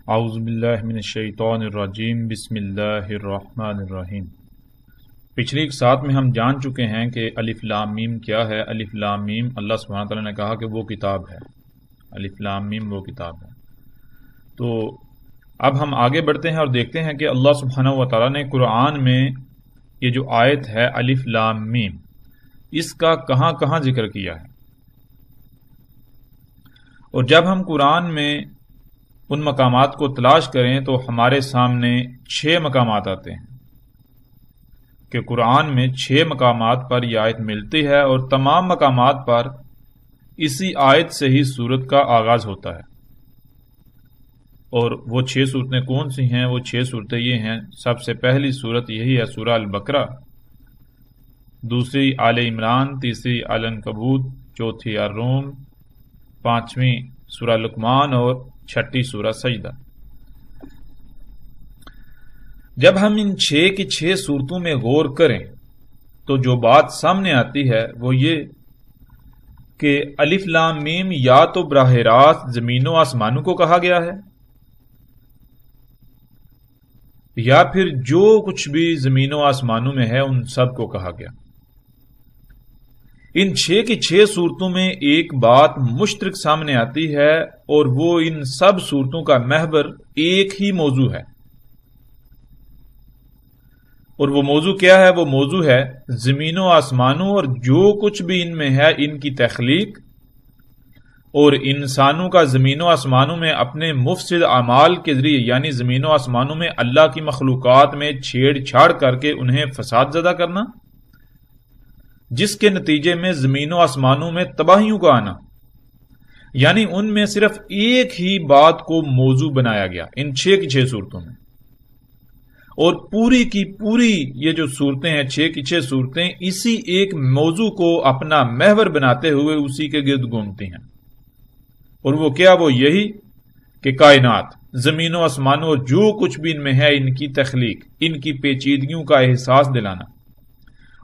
اعوذ باللہ من الشیطان الرجیم بسم اللہ الرحمن الرحیم۔ پچھلی ایک ساتھ میں ہم جان چکے ہیں کہ الف لام میم کیا ہے۔ الف لام میم اللہ سبحانہ تعالیٰ نے کہا کہ وہ کتاب ہے۔ الف لام میم وہ کتاب ہے۔ تو اب ہم آگے بڑھتے ہیں اور دیکھتے ہیں کہ اللہ سبحانہ و تعالیٰ نے قرآن میں یہ جو آیت ہے الف لام میم، اس کا کہاں کہاں ذکر کیا ہے۔ اور جب ہم قرآن میں ان مقامات کو تلاش کریں تو ہمارے سامنے 6 مقامات آتے ہیں کہ قرآن میں 6 مقامات پر یہ آیت ملتی ہے، اور تمام مقامات پر اسی آیت سے ہی سورت کا آغاز ہوتا ہے۔ اور وہ 6 صورتیں کون سی ہیں؟ وہ 6 صورتیں یہ ہیں، سب سے پہلی صورت یہی ہے سورہ البقرہ، دوسری آل عمران، تیسری العنکبوت، چوتھی الروم، پانچویں سورہ لقمان اور چھٹی سورہ سجدہ۔ جب ہم ان 6 کی 6 صورتوں میں غور کریں تو جو بات سامنے آتی ہے وہ یہ کہ الف لام میم یا تو براہ راست زمین و آسمانوں کو کہا گیا ہے، یا پھر جو کچھ بھی زمین و آسمانوں میں ہے ان سب کو کہا گیا۔ ان 6 کی 6 صورتوں میں ایک بات مشترک سامنے آتی ہے، اور وہ ان سب صورتوں کا محور ایک ہی موضوع ہے۔ اور وہ موضوع کیا ہے؟ وہ موضوع ہے زمین و آسمانوں اور جو کچھ بھی ان میں ہے ان کی تخلیق، اور انسانوں کا زمین و آسمانوں میں اپنے مفسد اعمال کے ذریعے، یعنی زمین و آسمانوں میں اللہ کی مخلوقات میں چھیڑ چھاڑ کر کے انہیں فساد زدہ کرنا، جس کے نتیجے میں زمین و آسمانوں میں تباہیوں کا آنا۔ یعنی ان میں صرف ایک ہی بات کو موضوع بنایا گیا ان 6 کی 6 صورتوں میں، اور پوری کی پوری یہ جو صورتیں ہیں 6 کی 6 صورتیں اسی ایک موضوع کو اپنا محور بناتے ہوئے اسی کے گرد گھومتی ہیں۔ اور وہ کیا؟ وہ یہی کہ کائنات، زمین و آسمانوں اور جو کچھ بھی ان میں ہے ان کی تخلیق، ان کی پیچیدگیوں کا احساس دلانا،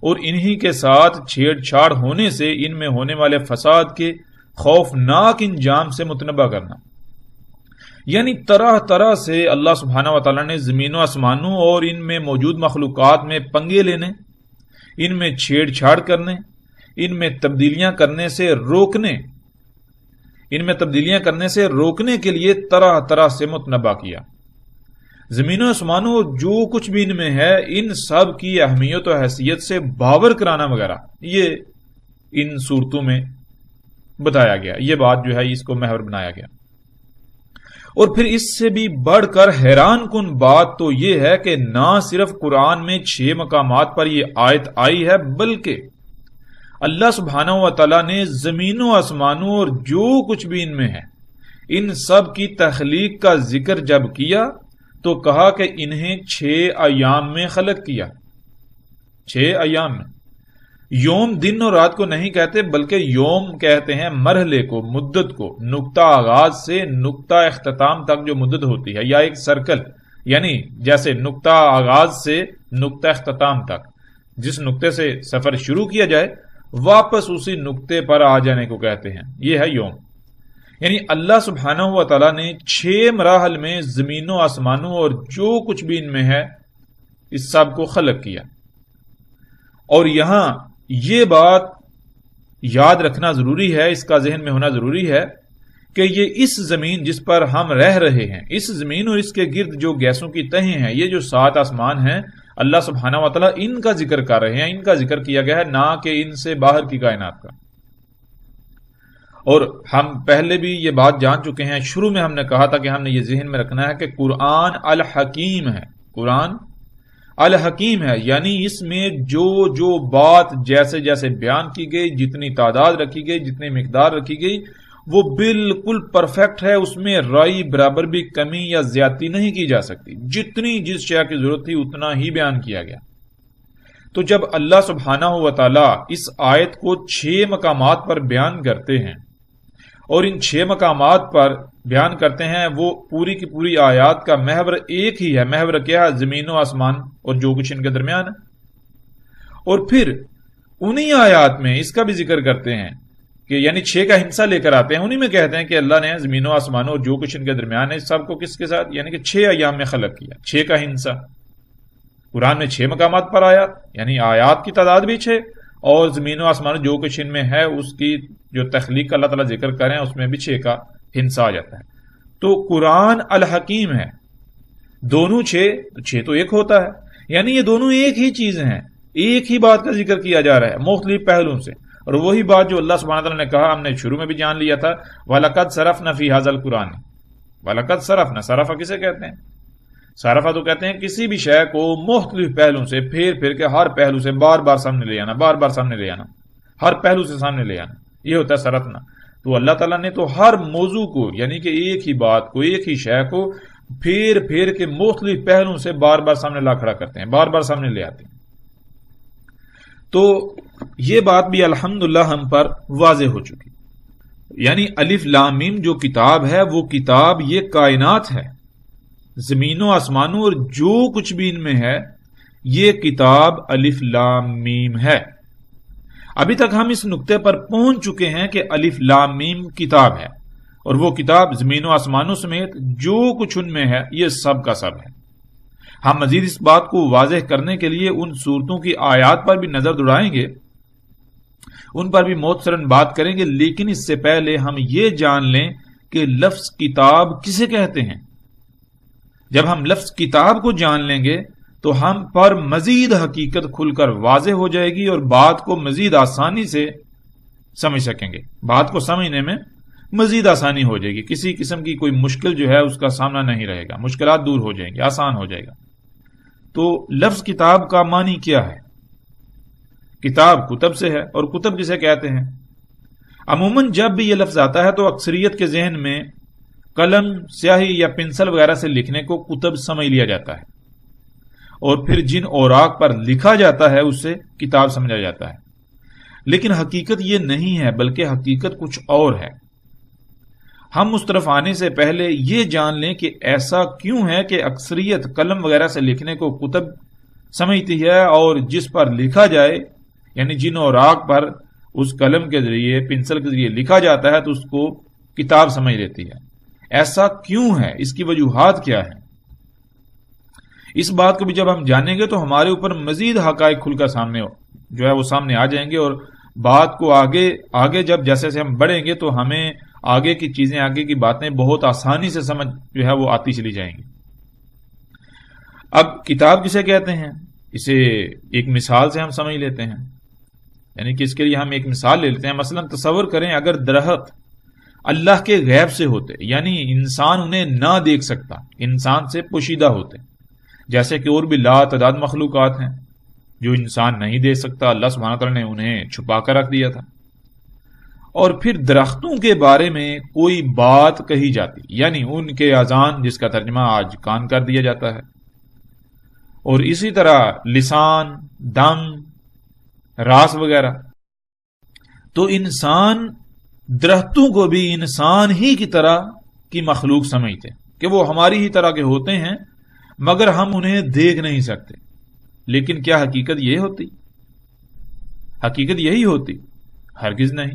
اور انہی کے ساتھ چھیڑ چھاڑ ہونے سے ان میں ہونے والے فساد کے خوفناک انجام سے متنبہ کرنا۔ یعنی طرح طرح سے اللہ سبحانہ و تعالیٰ نے زمین و آسمانوں اور ان میں موجود مخلوقات میں پنگے لینے، ان میں چھیڑ چھاڑ کرنے، ان میں تبدیلیاں کرنے سے روکنے کے لیے طرح طرح سے متنبہ کیا۔ زمین و آسمانوں اور جو کچھ بھی ان میں ہے ان سب کی اہمیت و حیثیت سے باور کرانا وغیرہ یہ ان صورتوں میں بتایا گیا۔ یہ بات جو ہے اس کو محور بنایا گیا۔ اور پھر اس سے بھی بڑھ کر حیران کن بات تو یہ ہے کہ نہ صرف قرآن میں 6 مقامات پر یہ آیت آئی ہے، بلکہ اللہ سبحانہ و تعالیٰ نے زمین و آسمانوں اور جو کچھ بھی ان میں ہے ان سب کی تخلیق کا ذکر جب کیا تو کہا کہ انہیں 6 ایام میں خلق کیا۔ 6 ایام میں۔ یوم دن اور رات کو نہیں کہتے، بلکہ یوم کہتے ہیں مرحلے کو، مدت کو، نقطہ آغاز سے نقطہ اختتام تک جو مدت ہوتی ہے، یا ایک سرکل، یعنی جیسے نقطہ آغاز سے نقطہ اختتام تک جس نقطے سے سفر شروع کیا جائے واپس اسی نقطے پر آ جانے کو کہتے ہیں، یہ ہے یوم۔ یعنی اللہ سبحانہ و تعالیٰ نے 6 مراحل میں زمین و آسمانوں اور جو کچھ بھی ان میں ہے اس سب کو خلق کیا۔ اور یہاں یہ بات یاد رکھنا ضروری ہے، اس کا ذہن میں ہونا ضروری ہے کہ یہ اس زمین جس پر ہم رہ رہے ہیں، اس زمین اور اس کے گرد جو گیسوں کی تہیں ہیں، یہ جو 7 آسمان ہیں، اللہ سبحانہ و تعالیٰ ان کا ذکر کر رہے ہیں، ان کا ذکر کیا گیا ہے، نہ کہ ان سے باہر کی کائنات کا۔ اور ہم پہلے بھی یہ بات جان چکے ہیں، شروع میں ہم نے کہا تھا کہ ہم نے یہ ذہن میں رکھنا ہے کہ قرآن الحکیم ہے، قرآن الحکیم ہے، یعنی اس میں جو بات جیسے جیسے بیان کی گئی، جتنی تعداد رکھی گئی، جتنی مقدار رکھی گئی، وہ بالکل پرفیکٹ ہے، اس میں رائی برابر بھی کمی یا زیادتی نہیں کی جا سکتی، جتنی جس شے کی ضرورت تھی اتنا ہی بیان کیا گیا۔ تو جب اللہ سبحانہ و تعالیٰ اس آیت کو 6 مقامات پر بیان کرتے ہیں، اور ان 6 مقامات پر بیان کرتے ہیں، وہ پوری کی پوری آیات کا محور ایک ہی ہے۔ محور کیا ہے؟ زمین و آسمان اور جو کچھ ان کے درمیان ہے۔ اور پھر انہی آیات میں اس کا بھی ذکر کرتے ہیں کہ یعنی 6 کا ہندسہ لے کر آتے ہیں، انہی میں کہتے ہیں کہ اللہ نے زمین و آسمانوں اور جو کچھ ان کے درمیان ہے سب کو کس کے ساتھ، یعنی کہ 6 ایام میں خلق کیا، 6 کا ہندسہ۔ قرآن میں 6 مقامات پر آیات، یعنی آیات کی تعداد بھی 6، اور زمین و آسمان جو کچھ ان میں ہے اس کی جو تخلیق کا اللہ تعالیٰ ذکر کریں اس میں بھی 6 کا ہندسہ آ جاتا ہے۔ تو قرآن الحکیم ہے، دونوں 6 تو ایک ہوتا ہے، یعنی یہ دونوں ایک ہی چیزیں ہیں، ایک ہی بات کا ذکر کیا جا رہا ہے مختلف پہلوؤں سے، اور وہی بات جو اللہ سبحانہ تعالیٰ نے کہا، ہم نے شروع میں بھی جان لیا تھا، وَلَقَدْ صَرَفْنَا فِي هَذَا الْقُرْآنِ۔ وَلَقَدْ صَرَفْنَا، صرفہ کسے کہتے ہیں؟ صرفہ تو کہتے ہیں کسی بھی شے کو مختلف پہلوؤں سے پھر کے ہر پہلو سے بار بار سامنے لے آنا، بار بار سامنے لے آنا، ہر پہلو سے سامنے لے آنا، یہ ہوتا ہے صرفنا۔ تو اللہ تعالیٰ نے تو ہر موضوع کو، یعنی کہ ایک ہی بات کو، ایک ہی شے کو پھر کے مختلف پہلوؤں سے بار بار سامنے لا کھڑا کرتے ہیں، بار بار سامنے لے آتے ہیں۔ تو یہ بات بھی الحمدللہ ہم پر واضح ہو چکی، یعنی الف لام میم جو کتاب ہے وہ کتاب یہ کائنات ہے، زمین و آسمانوں اور جو کچھ بھی ان میں ہے یہ کتاب الف لام میم ہے۔ ابھی تک ہم اس نقطے پر پہنچ چکے ہیں کہ الف لام میم کتاب ہے، اور وہ کتاب زمین و آسمانوں سمیت جو کچھ ان میں ہے یہ سب کا سب ہے۔ ہم مزید اس بات کو واضح کرنے کے لیے ان صورتوں کی آیات پر بھی نظر دوڑائیں گے، ان پر بھی مختصراً بات کریں گے، لیکن اس سے پہلے ہم یہ جان لیں کہ لفظ کتاب کسے کہتے ہیں۔ جب ہم لفظ کتاب کو جان لیں گے تو ہم پر مزید حقیقت کھل کر واضح ہو جائے گی، اور بات کو مزید آسانی سے سمجھ سکیں گے، بات کو سمجھنے میں مزید آسانی ہو جائے گی، کسی قسم کی کوئی مشکل جو ہے اس کا سامنا نہیں رہے گا، مشکلات دور ہو جائیں گی، آسان ہو جائے گا۔ تو لفظ کتاب کا معنی کیا ہے؟ کتاب کتب سے ہے، اور کتب کسے کہتے ہیں؟ عموماً جب بھی یہ لفظ آتا ہے تو اکثریت کے ذہن میں قلم، سیاہی یا پنسل وغیرہ سے لکھنے کو کتب سمجھ لیا جاتا ہے، اور پھر جن اوراق پر لکھا جاتا ہے اسے کتاب سمجھا جاتا ہے، لیکن حقیقت یہ نہیں ہے، بلکہ حقیقت کچھ اور ہے۔ ہم اس طرف آنے سے پہلے یہ جان لیں کہ ایسا کیوں ہے کہ اکثریت قلم وغیرہ سے لکھنے کو کتب سمجھتی ہے، اور جس پر لکھا جائے یعنی جن اوراق پر اس قلم کے ذریعے، پنسل کے ذریعے لکھا جاتا ہے تو اس کو کتاب سمجھ لیتی ہے۔ ایسا کیوں ہے؟ اس کی وجوہات کیا ہے؟ اس بات کو بھی جب ہم جانیں گے تو ہمارے اوپر مزید حقائق کھل کر سامنے جو ہے وہ سامنے آ جائیں گے، اور بات کو آگے جب جیسے ہم بڑھیں گے تو ہمیں آگے کی چیزیں، آگے کی باتیں بہت آسانی سے سمجھ جو ہے وہ آتی چلی جائیں گی۔ اب کتاب کسے کہتے ہیں؟ اسے ایک مثال سے ہم سمجھ لیتے ہیں، یعنی کہ اس کے لیے ہم ایک مثال لے لیتے ہیں۔ مثلا تصور کریں اگر درخت اللہ کے غیب سے ہوتے، یعنی انسان انہیں نہ دیکھ سکتا، انسان سے پوشیدہ ہوتے، جیسے کہ اور بھی لا تعداد مخلوقات ہیں جو انسان نہیں دیکھ سکتا، اللہ سبحانہ تعالیٰ نے انہیں چھپا کر رکھ دیا تھا، اور پھر درختوں کے بارے میں کوئی بات کہی جاتی، یعنی ان کے اذان، جس کا ترجمہ آج کان کر دیا جاتا ہے، اور اسی طرح لسان، دم، راس وغیرہ، تو انسان درختوں کو بھی انسان ہی کی طرح کی مخلوق سمجھتے کہ وہ ہماری ہی طرح کے ہوتے ہیں، مگر ہم انہیں دیکھ نہیں سکتے۔ لیکن کیا حقیقت یہ ہوتی؟ حقیقت یہی ہوتی؟ ہرگز نہیں۔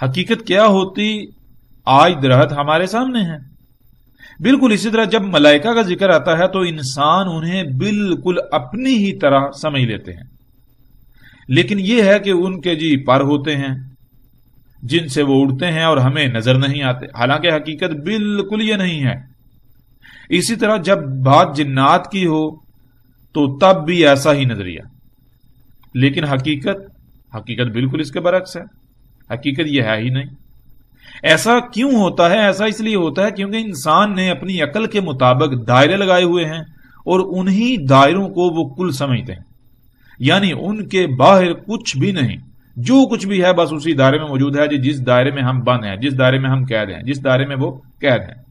حقیقت کیا ہوتی؟ آج درخت ہمارے سامنے ہیں، بالکل اسی طرح جب ملائکہ کا ذکر آتا ہے تو انسان انہیں بالکل اپنی ہی طرح سمجھ لیتے ہیں، لیکن یہ ہے کہ ان کے جی پر ہوتے ہیں جن سے وہ اڑتے ہیں اور ہمیں نظر نہیں آتے، حالانکہ حقیقت بالکل یہ نہیں ہے۔ اسی طرح جب بات جنات کی ہو تو تب بھی ایسا ہی نظریہ، لیکن حقیقت بالکل اس کے برعکس ہے، حقیقت یہ ہے ہی نہیں۔ ایسا کیوں ہوتا ہے؟ ایسا اس لیے ہوتا ہے کیونکہ انسان نے اپنی عقل کے مطابق دائرے لگائے ہوئے ہیں، اور انہی دائروں کو وہ کل سمجھتے ہیں، یعنی ان کے باہر کچھ بھی نہیں، جو کچھ بھی ہے بس اسی دائرے میں موجود ہے، جس دائرے میں ہم بند ہیں، جس دائرے میں ہم قید ہیں، جس دائرے میں وہ قید ہیں۔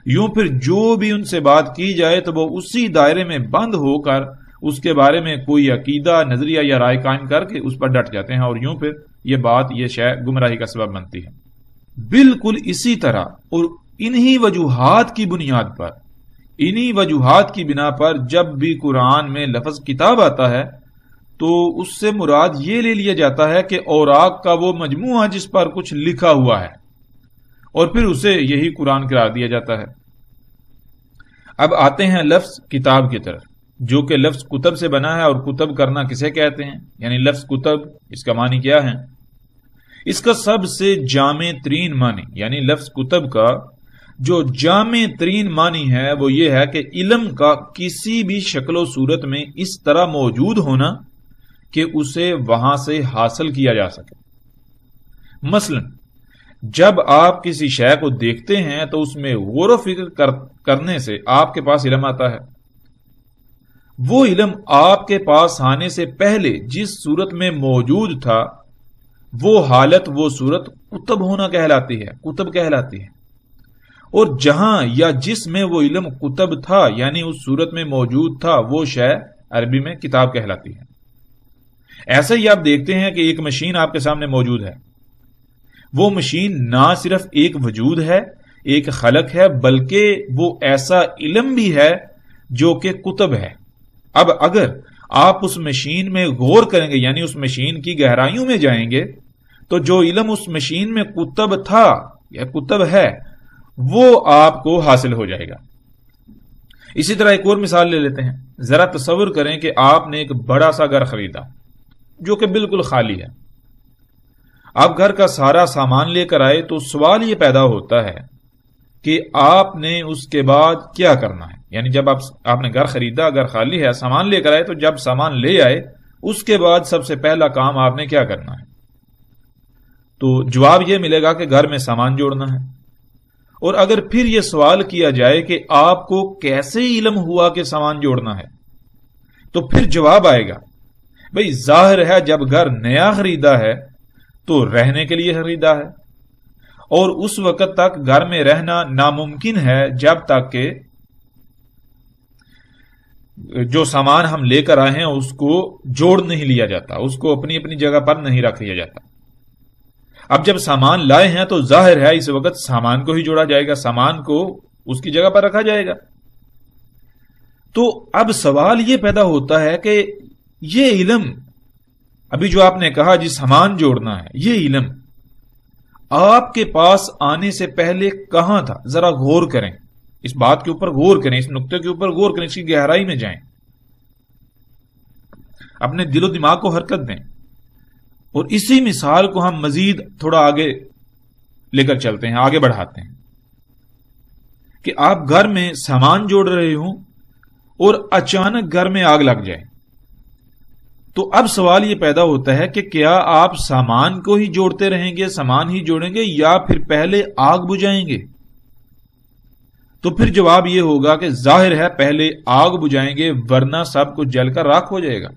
یوں پھر جو بھی ان سے بات کی جائے تو وہ اسی دائرے میں بند ہو کر اس کے بارے میں کوئی عقیدہ، نظریہ یا رائے قائم کر کے اس پر ڈٹ جاتے ہیں، اور یوں پھر یہ بات، یہ شے گمراہی کا سبب بنتی ہے۔ بالکل اسی طرح اور انہی وجوہات کی بنیاد پر، انہی وجوہات کی بنا پر جب بھی قرآن میں لفظ کتاب آتا ہے تو اس سے مراد یہ لے لیا جاتا ہے کہ اوراق کا وہ مجموعہ جس پر کچھ لکھا ہوا ہے، اور پھر اسے یہی قرآن قرار دیا جاتا ہے۔ اب آتے ہیں لفظ کتاب کی طرف، جو کہ لفظ کتب سے بنا ہے، اور کتب کرنا کسے کہتے ہیں، یعنی لفظ کتب اس کا معنی کیا ہے؟ اس کا سب سے جامع ترین معنی، یعنی لفظ کتب کا جو جامع ترین معنی ہے وہ یہ ہے کہ علم کا کسی بھی شکل و صورت میں اس طرح موجود ہونا کہ اسے وہاں سے حاصل کیا جا سکے۔ مثلا جب آپ کسی شے کو دیکھتے ہیں تو اس میں غور و فکر کرنے سے آپ کے پاس علم آتا ہے۔ وہ علم آپ کے پاس آنے سے پہلے جس صورت میں موجود تھا، وہ حالت، وہ صورت کتب ہونا کہلاتی ہے، کتب کہلاتی ہے۔ اور جہاں یا جس میں وہ علم کتب تھا، یعنی اس صورت میں موجود تھا، وہ شے عربی میں کتاب کہلاتی ہے۔ ایسے ہی آپ دیکھتے ہیں کہ ایک مشین آپ کے سامنے موجود ہے، وہ مشین نہ صرف ایک وجود ہے، ایک خلق ہے، بلکہ وہ ایسا علم بھی ہے جو کہ کتب ہے۔ اب اگر آپ اس مشین میں غور کریں گے، یعنی اس مشین کی گہرائیوں میں جائیں گے، تو جو علم اس مشین میں کتب تھا یا کتب ہے، وہ آپ کو حاصل ہو جائے گا۔ اسی طرح ایک اور مثال لے لیتے ہیں۔ ذرا تصور کریں کہ آپ نے ایک بڑا سا گھر خریدا جو کہ بالکل خالی ہے۔ آپ گھر کا سارا سامان لے کر آئے تو سوال یہ پیدا ہوتا ہے کہ آپ نے اس کے بعد کیا کرنا ہے، یعنی جب آپ نے گھر خریدا، گھر خالی ہے، سامان لے کر آئے، تو جب سامان لے آئے اس کے بعد سب سے پہلا کام آپ نے کیا کرنا ہے؟ تو جواب یہ ملے گا کہ گھر میں سامان جوڑنا ہے۔ اور اگر پھر یہ سوال کیا جائے کہ آپ کو کیسے علم ہوا کہ سامان جوڑنا ہے، تو پھر جواب آئے گا، بھئی ظاہر ہے جب گھر نیا خریدا ہے تو رہنے کے لیے خریدا ہے، اور اس وقت تک گھر میں رہنا ناممکن ہے جب تک کہ جو سامان ہم لے کر آئے ہیں اس کو جوڑ نہیں لیا جاتا، اس کو اپنی اپنی جگہ پر نہیں رکھ لیا جاتا۔ اب جب سامان لائے ہیں تو ظاہر ہے اس وقت سامان کو ہی جوڑا جائے گا، سامان کو اس کی جگہ پر رکھا جائے گا۔ تو اب سوال یہ پیدا ہوتا ہے کہ یہ علم، ابھی جو آپ نے کہا جی سامان جوڑنا ہے، یہ علم آپ کے پاس آنے سے پہلے کہاں تھا؟ ذرا غور کریں، اس بات کے اوپر غور کریں، اس نقطے کے اوپر غور کریں، اس کی گہرائی میں جائیں، اپنے دل و دماغ کو حرکت دیں، اور اسی مثال کو ہم مزید تھوڑا آگے لے کر چلتے ہیں، آگے بڑھاتے ہیں کہ آپ گھر میں سامان جوڑ رہے ہوں اور اچانک گھر میں آگ لگ جائے، تو اب سوال یہ پیدا ہوتا ہے کہ کیا آپ سامان کو ہی جوڑتے رہیں گے، سامان ہی جوڑیں گے، یا پھر پہلے آگ بجھائیں گے؟ تو پھر جواب یہ ہوگا کہ ظاہر ہے پہلے آگ بجھائیں گے، ورنہ سب کچھ جل کر راکھ ہو جائے گا۔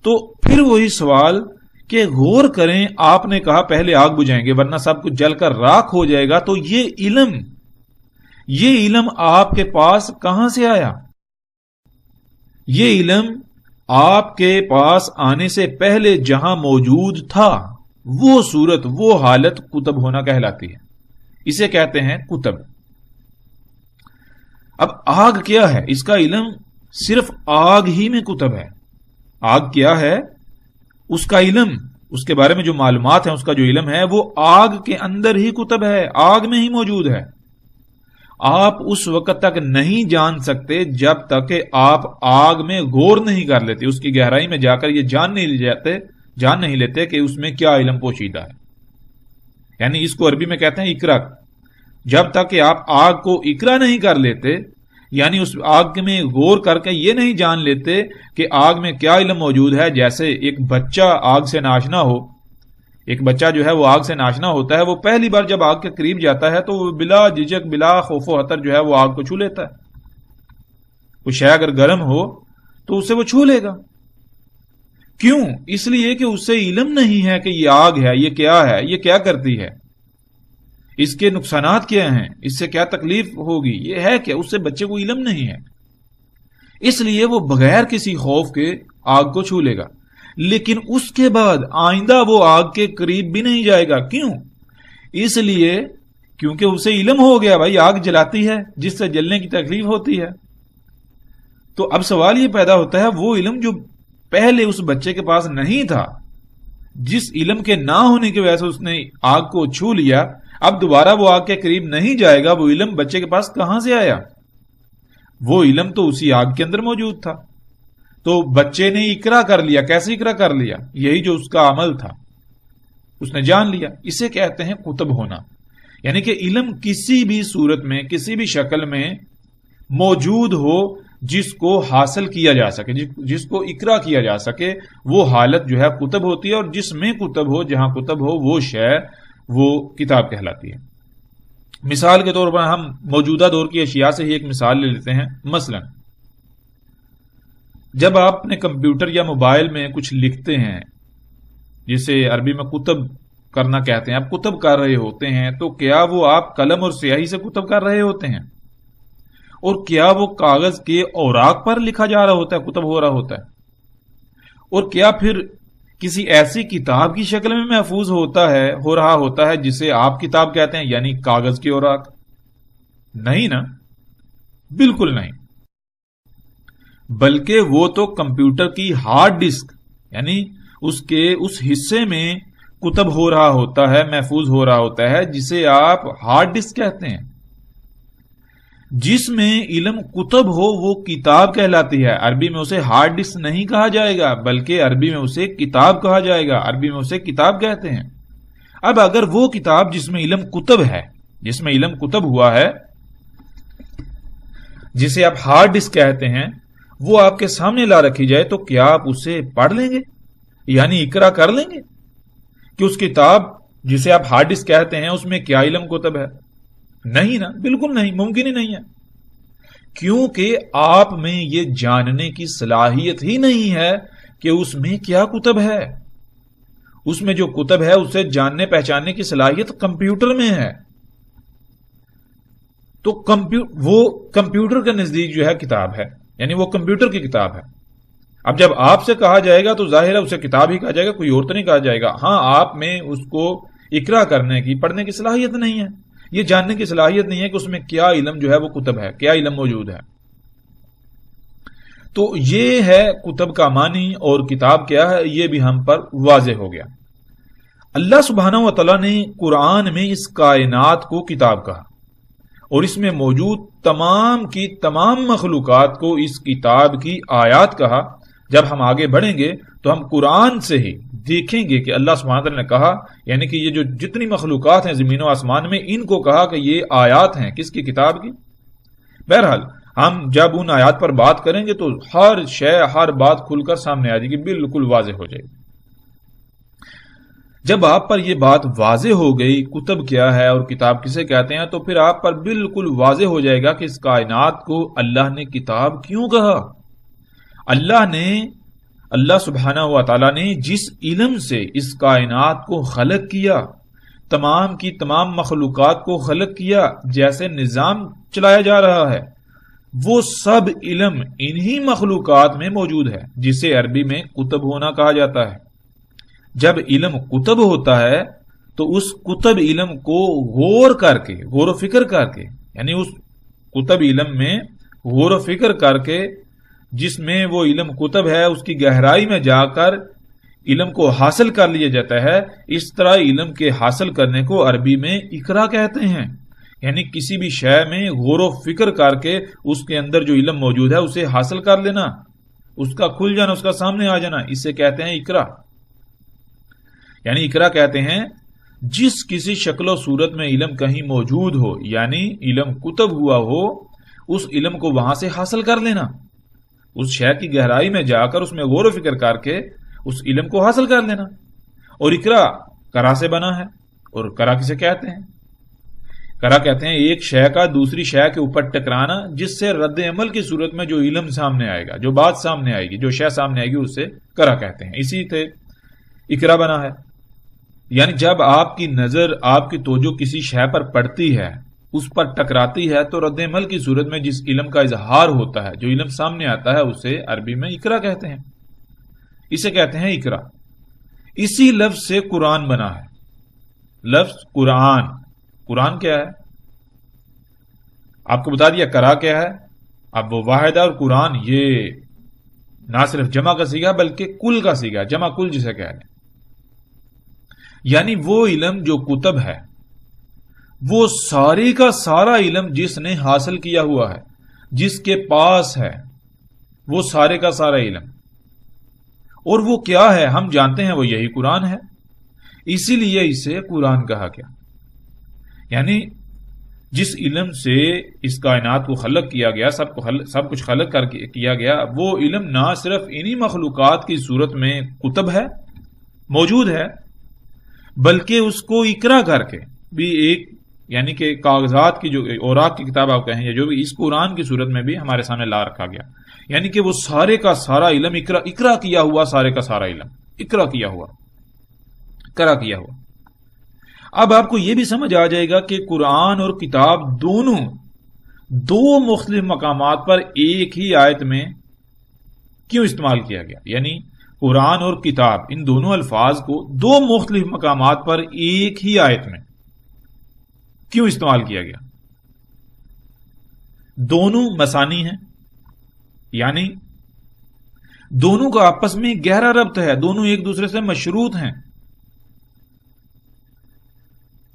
تو پھر وہی سوال کہ غور کریں، آپ نے کہا پہلے آگ بجھائیں گے ورنہ سب کچھ جل کر راکھ ہو جائے گا، تو یہ علم آپ کے پاس کہاں سے آیا؟ یہ علم آپ کے پاس آنے سے پہلے جہاں موجود تھا، وہ صورت، وہ حالت کتب ہونا کہلاتی ہے، اسے کہتے ہیں کتب۔ اب آگ کیا ہے؟ اس کا علم صرف آگ ہی میں کتب ہے۔ آگ کیا ہے؟ اس کا علم، اس کے بارے میں جو معلومات ہیں، اس کا جو علم ہے، وہ آگ کے اندر ہی کتب ہے، آگ میں ہی موجود ہے۔ آپ اس وقت تک نہیں جان سکتے جب تک کہ آپ آگ میں غور نہیں کر لیتے، اس کی گہرائی میں جا کر یہ جان نہیں لیتے کہ اس میں کیا علم پوشیدہ ہے۔ یعنی اس کو عربی میں کہتے ہیں اقرا۔ جب تک کہ آپ آگ کو اقرا نہیں کر لیتے، یعنی اس آگ میں غور کر کے یہ نہیں جان لیتے کہ آگ میں کیا علم موجود ہے، جیسے ایک بچہ آگ سے ناشنا ہو، ایک بچہ جو ہے وہ آگ سے ناشنا ہوتا ہے، وہ پہلی بار جب آگ کے قریب جاتا ہے تو وہ بلا جھجک، بلا خوف و خطر جو ہے وہ آگ کو چھو لیتا ہے۔ وہ شے اگر گرم ہو تو اسے وہ چھو لے گا۔ کیوں؟ اس لیے کہ اسے علم نہیں ہے کہ یہ آگ ہے، یہ کیا ہے، یہ کیا کرتی ہے، اس کے نقصانات کیا ہیں، اس سے کیا تکلیف ہوگی، یہ ہے کہ اس سے بچے کو علم نہیں ہے، اس لیے وہ بغیر کسی خوف کے آگ کو چھو لے گا۔ لیکن اس کے بعد آئندہ وہ آگ کے قریب بھی نہیں جائے گا۔ کیوں؟ اس لیے کیونکہ اسے علم ہو گیا بھائی آگ جلاتی ہے، جس سے جلنے کی تکلیف ہوتی ہے۔ تو اب سوال یہ پیدا ہوتا ہے وہ علم جو پہلے اس بچے کے پاس نہیں تھا، جس علم کے نہ ہونے کی وجہ سے اس نے آگ کو چھو لیا، اب دوبارہ وہ آگ کے قریب نہیں جائے گا، وہ علم بچے کے پاس کہاں سے آیا؟ وہ علم تو اسی آگ کے اندر موجود تھا۔ تو بچے نے اقرا کر لیا۔ کیسے اقرا کر لیا؟ یہی جو اس کا عمل تھا، اس نے جان لیا۔ اسے کہتے ہیں کتب ہونا، یعنی کہ علم کسی بھی صورت میں، کسی بھی شکل میں موجود ہو جس کو حاصل کیا جا سکے، جس کو اقرا کیا جا سکے، وہ حالت جو ہے کتب ہوتی ہے، اور جس میں کتب ہو، جہاں کتب ہو، وہ شے وہ کتاب کہلاتی ہے۔ مثال کے طور پر ہم موجودہ دور کی اشیاء سے ہی ایک مثال لے لیتے ہیں۔ مثلا جب آپ اپنے کمپیوٹر یا موبائل میں کچھ لکھتے ہیں، جسے عربی میں کتب کرنا کہتے ہیں، آپ کتب کر رہے ہوتے ہیں، تو کیا وہ آپ قلم اور سیاہی سے کتب کر رہے ہوتے ہیں؟ اور کیا وہ کاغذ کے اوراق پر لکھا جا رہا ہوتا ہے، کتب ہو رہا ہوتا ہے؟ اور کیا پھر کسی ایسی کتاب کی شکل میں محفوظ ہو رہا ہوتا ہے جسے آپ کتاب کہتے ہیں، یعنی کاغذ کے اوراق؟ نہیں نا، بالکل نہیں۔ بلکہ وہ تو کمپیوٹر کی ہارڈ ڈسک، یعنی اس کے اس حصے میں کتب ہو رہا ہوتا ہے، محفوظ ہو رہا ہوتا ہے، جسے آپ ہارڈ ڈسک کہتے ہیں۔ جس میں علم کتب ہو وہ کتاب کہلاتی ہے۔ عربی میں اسے ہارڈ ڈسک نہیں کہا جائے گا، بلکہ عربی میں اسے کتاب کہا جائے گا۔ عربی میں اسے کتاب کہتے ہیں۔ اب اگر وہ کتاب جس میں علم کتب ہے، جس میں علم کتب ہوا ہے، جسے آپ ہارڈ ڈسک کہتے ہیں، وہ آپ کے سامنے لا رکھی جائے، تو کیا آپ اسے پڑھ لیں گے؟ یعنی اقرا کر لیں گے کہ اس کتاب جسے آپ ہارڈ ڈسک کہتے ہیں اس میں کیا علم کتب ہے؟ نہیں نا، بالکل نہیں، ممکن ہی نہیں ہے، کیونکہ آپ میں یہ جاننے کی صلاحیت ہی نہیں ہے کہ اس میں کیا کتب ہے۔ اس میں جو کتب ہے اسے جاننے پہچاننے کی صلاحیت کمپیوٹر میں ہے۔ تو وہ کمپیوٹر کے نزدیک جو ہے کتاب ہے، یعنی وہ کمپیوٹر کی کتاب ہے۔ اب جب آپ سے کہا جائے گا تو ظاہر ہے اسے کتاب ہی کہا جائے گا، کوئی اور تو نہیں کہا جائے گا۔ ہاں، آپ میں اس کو اقرا کرنے کی، پڑھنے کی صلاحیت نہیں ہے، یہ جاننے کی صلاحیت نہیں ہے کہ اس میں کیا علم جو ہے وہ کتب ہے، کیا علم موجود ہے۔ تو یہ ہے کتب کا معنی، اور کتاب کیا ہے یہ بھی ہم پر واضح ہو گیا۔ اللہ سبحانہ و تعالیٰ نے قرآن میں اس کائنات کو کتاب کہا، اور اس میں موجود تمام کی تمام مخلوقات کو اس کتاب کی آیات کہا۔ جب ہم آگے بڑھیں گے تو ہم قرآن سے ہی دیکھیں گے کہ اللہ سبحانہ وتعالی نے کہا، یعنی کہ یہ جو جتنی مخلوقات ہیں زمین و آسمان میں، ان کو کہا کہ یہ آیات ہیں کس کی؟ کتاب کی۔ بہرحال ہم جب ان آیات پر بات کریں گے تو ہر شے، ہر بات کھل کر سامنے آ جائے گی، بالکل واضح ہو جائے گی۔ جب آپ پر یہ بات واضح ہو گئی کتب کیا ہے اور کتاب کسے کہتے ہیں، تو پھر آپ پر بالکل واضح ہو جائے گا کہ اس کائنات کو اللہ نے کتاب کیوں کہا۔ اللہ سبحانہ و تعالیٰ نے جس علم سے اس کائنات کو خلق کیا، تمام کی تمام مخلوقات کو خلق کیا، جیسے نظام چلایا جا رہا ہے، وہ سب علم انہی مخلوقات میں موجود ہے، جسے عربی میں کتب ہونا کہا جاتا ہے۔ جب علم کتب ہوتا ہے تو اس کتب علم کو غور و فکر کر کے، یعنی اس کتب علم میں غور و فکر کر کے، جس میں وہ علم کتب ہے، اس کی گہرائی میں جا کر علم کو حاصل کر لیا جاتا ہے۔ اس طرح علم کے حاصل کرنے کو عربی میں اقرا کہتے ہیں، یعنی کسی بھی شے میں غور و فکر کر کے اس کے اندر جو علم موجود ہے اسے حاصل کر لینا، اس کا کھل جانا، اس کا سامنے آ جانا، اسے کہتے ہیں اقرا۔ یعنی اقرا کہتے ہیں جس کسی شکل و صورت میں علم کہیں موجود ہو، یعنی علم کتب ہوا ہو، اس علم کو وہاں سے حاصل کر لینا، اس شے کی گہرائی میں جا کر اس میں غور و فکر کر کے اس علم کو حاصل کر لینا۔ اور اقرا کرا سے بنا ہے، اور کرا کسے کہتے ہیں؟ کرا کہتے ہیں ایک شے کا دوسری شے کے اوپر ٹکرانا، جس سے رد عمل کی صورت میں جو علم سامنے آئے گا، جو بات سامنے آئے گی، جو شے سامنے آئے گی، اسے کرا کہتے ہیں۔ اسی سے اقرا بنا ہے۔ یعنی جب آپ کی نظر، آپ کی توجہ کسی شے پر پڑتی ہے، اس پر ٹکراتی ہے، تو رد عمل کی صورت میں جس علم کا اظہار ہوتا ہے، جو علم سامنے آتا ہے، اسے عربی میں اقرا کہتے ہیں۔ اسے کہتے ہیں اقرا۔ اسی لفظ سے قرآن بنا ہے۔ لفظ قرآن، قرآن کیا ہے؟ آپ کو بتا دیا۔ کرا کیا ہے؟ اب وہ واحد ہے، اور قرآن یہ نہ صرف جمع کا سیگا بلکہ کل کا سیگا، جمع کل جسے کہہ لیں، یعنی وہ علم جو کتب ہے، وہ سارے کا سارا علم جس نے حاصل کیا ہوا ہے، جس کے پاس ہے، وہ سارے کا سارا علم، اور وہ کیا ہے ہم جانتے ہیں، وہ یہی قرآن ہے، اسی لیے اسے قرآن کہا گیا۔ یعنی جس علم سے اس کائنات کو خلق کیا گیا، سب کچھ خلق کر کیا گیا، وہ علم نہ صرف انہی مخلوقات کی صورت میں کتب ہے، موجود ہے، بلکہ اس کو اقرا کر کے بھی ایک، یعنی کہ کاغذات کی جو اوراق کی کتاب آپ کہیں یا جو بھی، اس قرآن کی صورت میں بھی ہمارے سامنے لا رکھا گیا، یعنی کہ وہ سارے کا سارا علم اقرا کیا ہوا، سارے کا سارا علم اقرا کیا ہوا، کرا کیا ہوا۔ اب آپ کو یہ بھی سمجھ آ جائے گا کہ قرآن اور کتاب دونوں دو مختلف مقامات پر ایک ہی آیت میں کیوں استعمال کیا گیا، یعنی قرآن اور کتاب ان دونوں الفاظ کو دو مختلف مقامات پر ایک ہی آیت میں کیوں استعمال کیا گیا۔ دونوں مسانی ہیں، یعنی دونوں کا آپس میں گہرا ربط ہے، دونوں ایک دوسرے سے مشروط ہیں۔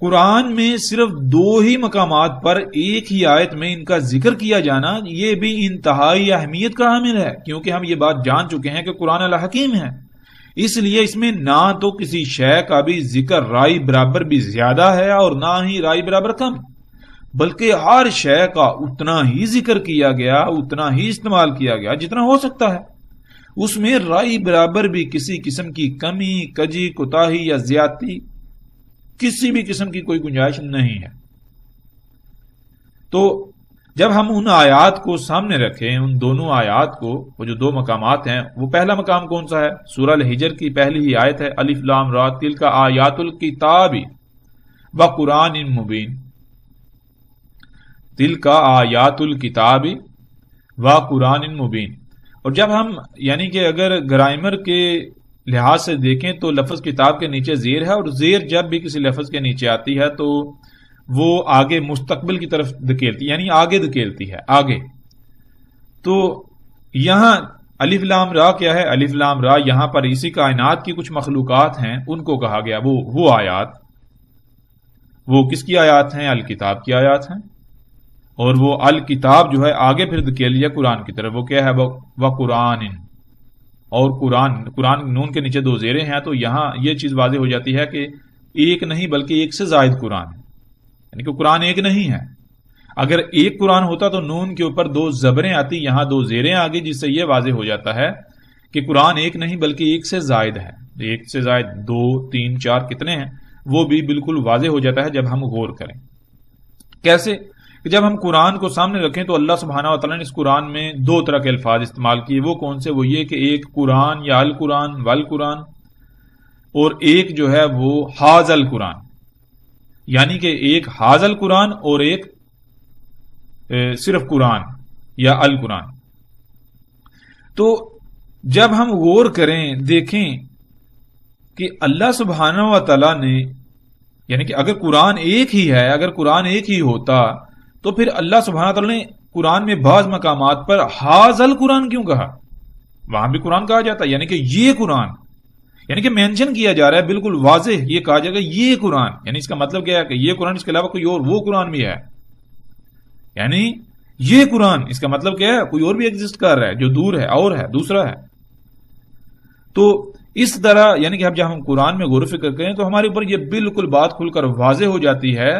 قرآن میں صرف دو ہی مقامات پر ایک ہی آیت میں ان کا ذکر کیا جانا، یہ بھی انتہائی اہمیت کا حامل ہے، کیونکہ ہم یہ بات جان چکے ہیں کہ قرآن الحکیم ہے، اس لیے اس میں نہ تو کسی شے کا بھی ذکر رائی برابر بھی زیادہ ہے اور نہ ہی رائی برابر کم، بلکہ ہر شے کا اتنا ہی ذکر کیا گیا، اتنا ہی استعمال کیا گیا جتنا ہو سکتا ہے، اس میں رائی برابر بھی کسی قسم کی کمی، کجی، کوتاہی یا زیادتی، کسی بھی قسم کی کوئی گنجائش نہیں ہے۔ تو جب ہم ان آیات کو سامنے رکھیں، ان دونوں آیات کو، وہ جو دو مقامات ہیں، وہ پہلا مقام کون سا ہے؟ سورہ الحجر کی پہلی ہی آیت ہے، الف لام را تلک آیات الکتاب و قرآن مبین، تلک آیات الکتاب و قرآن مبین۔ اور جب ہم، یعنی کہ اگر گرامر کے لحاظ سے دیکھیں تو لفظ کتاب کے نیچے زیر ہے، اور زیر جب بھی کسی لفظ کے نیچے آتی ہے تو وہ آگے مستقبل کی طرف دھکیلتی ہے، یعنی آگے دھکیلتی ہے، آگے۔ تو یہاں الف لام را کیا ہے؟ الف لام را یہاں پر اسی کائنات کی کچھ مخلوقات ہیں، ان کو کہا گیا، وہ آیات، وہ کس کی آیات ہیں؟ الکتاب کی آیات ہیں، اور وہ الکتاب جو ہے آگے پھر دھکیل لیا قرآن کی طرف، وہ کیا ہے؟ وہ قرآن، اور قرآن نون کے نیچے دو زیریں ہیں، تو یہاں یہ چیز واضح ہو جاتی ہے کہ ایک نہیں بلکہ ایک سے زائد قرآن ہے، یعنی کہ قرآن ایک نہیں ہے۔ اگر ایک قرآن ہوتا تو نون کے اوپر دو زبریں آتی، یہاں دو زیریں آگے، جس سے یہ واضح ہو جاتا ہے کہ قرآن ایک نہیں بلکہ ایک سے زائد ہے۔ ایک سے زائد دو، تین، چار کتنے ہیں وہ بھی بالکل واضح ہو جاتا ہے جب ہم غور کریں۔ کیسے؟ کہ جب ہم قرآن کو سامنے رکھیں تو اللہ سبحانہ و تعالیٰ نے اس قرآن میں دو طرح کے الفاظ استعمال کیے، وہ کون سے؟ وہ یہ کہ ایک قرآن یا القرآن والقرآن، اور ایک جو ہے وہ حاذ القرآن، یعنی کہ ایک حاذ القرآن اور ایک صرف قرآن یا القرآن۔ تو جب ہم غور کریں، دیکھیں کہ اللہ سبحانہ و تعالیٰ نے، یعنی کہ اگر قرآن ایک ہی ہے، اگر قرآن ایک ہی ہوتا تو پھر اللہ سبحانہ تعالیٰ نے قرآن میں بعض مقامات پر حاذ القرآن کیوں کہا؟ وہاں بھی قرآن کہا جاتا ہے، یعنی کہ یہ قرآن، یعنی کہ مینشن کیا جا رہا ہے، بالکل واضح یہ کہا جائے گا یہ قرآن، یعنی اس کا مطلب کیا ہے کہ یہ قرآن، اس کے علاوہ کوئی اور وہ قرآن بھی ہے، یعنی یہ قرآن، اس کا مطلب کیا ہے؟ کوئی اور بھی ایگزسٹ کر رہا ہے جو دور ہے، اور ہے، دوسرا ہے۔ تو اس طرح یعنی کہ جب ہم قرآن میں غور و فکر کریں تو ہمارے اوپر یہ بالکل بات کھل کر واضح ہو جاتی ہے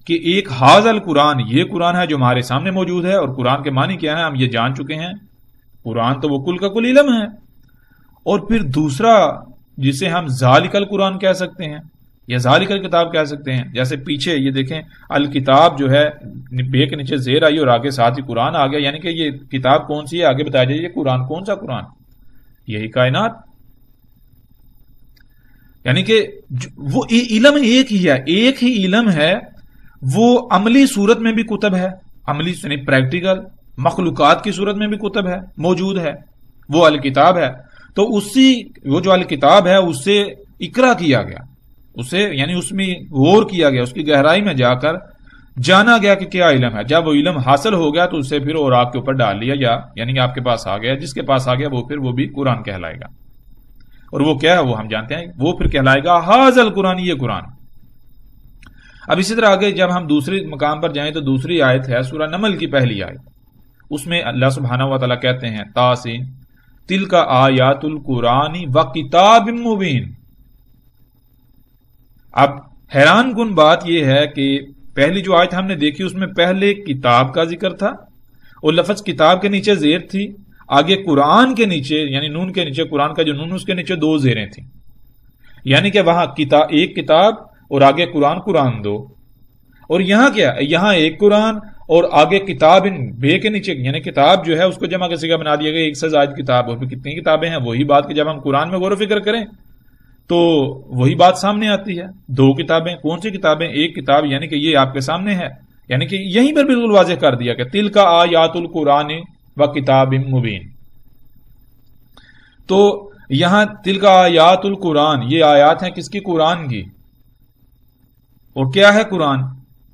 کہ ایک حاذ القرآن یہ قرآن ہے جو ہمارے سامنے موجود ہے، اور قرآن کے معنی کیا ہے ہم یہ جان چکے ہیں، قرآن تو وہ کل کا کل علم ہے۔ اور پھر دوسرا جسے ہم ذالک القرآن کہہ سکتے ہیں یا ذالک الکتاب کہہ سکتے ہیں، جیسے پیچھے یہ دیکھیں الکتاب جو ہے بے کے نیچے زیر آئی اور آگے ساتھ ہی قرآن آ گیا، یعنی کہ یہ کتاب کون سی ہے آگے بتایا جائے، یہ قرآن کون سا قرآن؟ یہی کائنات، یعنی کہ وہ علم ایک ہی ہے، ایک ہی علم ہے، وہ عملی صورت میں بھی کتب ہے، عملی یعنی پریکٹیکل مخلوقات کی صورت میں بھی کتب ہے، موجود ہے، وہ الکتاب ہے۔ تو وہ جو الکتاب ہے اس سے اقرا کیا گیا، اسے یعنی اس میں غور کیا گیا، اس کی گہرائی میں جا کر جانا گیا کہ کیا علم ہے. جب وہ علم حاصل ہو گیا تو اسے پھر اوراق کے اوپر ڈال لیا گیا، یعنی کہ آپ کے پاس آ گیا. جس کے پاس آ گیا وہ بھی قرآن کہلائے گا. اور وہ کیا ہے وہ ہم جانتے ہیں، وہ پھر کہلائے گا حاضل قرآن، یہ قرآن. اب اسی طرح آگے جب ہم دوسری مقام پر جائیں تو دوسری آیت ہے سورہ نمل کی پہلی آیت. اس میں اللہ سبحانہ و تعالیٰ کہتے ہیں تاسین تلک آیات القرآن و کتاب مبین. اب حیران کن بات یہ ہے کہ پہلی جو آیت ہم نے دیکھی اس میں پہلے کتاب کا ذکر تھا اور لفظ کتاب کے نیچے زیر تھی، آگے قرآن کے نیچے یعنی نون کے نیچے، قرآن کا جو نون اس کے نیچے دو زیریں تھیں، یعنی کہ وہاں ایک کتاب اور آگے قرآن دو. اور یہاں کیا، یہاں ایک قرآن اور آگے کتاب ان بے کے نیچے، یعنی کتاب جو ہے اس کو جمع کا صیغہ بنا دیا گیا، ایک سے زائد کتاب. اور کتنی کتابیں ہیں، وہی بات کہ جب ہم قرآن میں غور و فکر کریں تو وہی بات سامنے آتی ہے. دو کتابیں، کون سی کتابیں؟ ایک کتاب یعنی کہ یہ آپ کے سامنے ہے، یعنی کہ یہیں پر بالکل واضح کر دیا کہ تلک آیات القرآن و کتاب مبین. تو یہاں تلک آیات القرآن، یہ آیات ہیں کس کی؟ قرآن کی. اور کیا ہے قرآن؟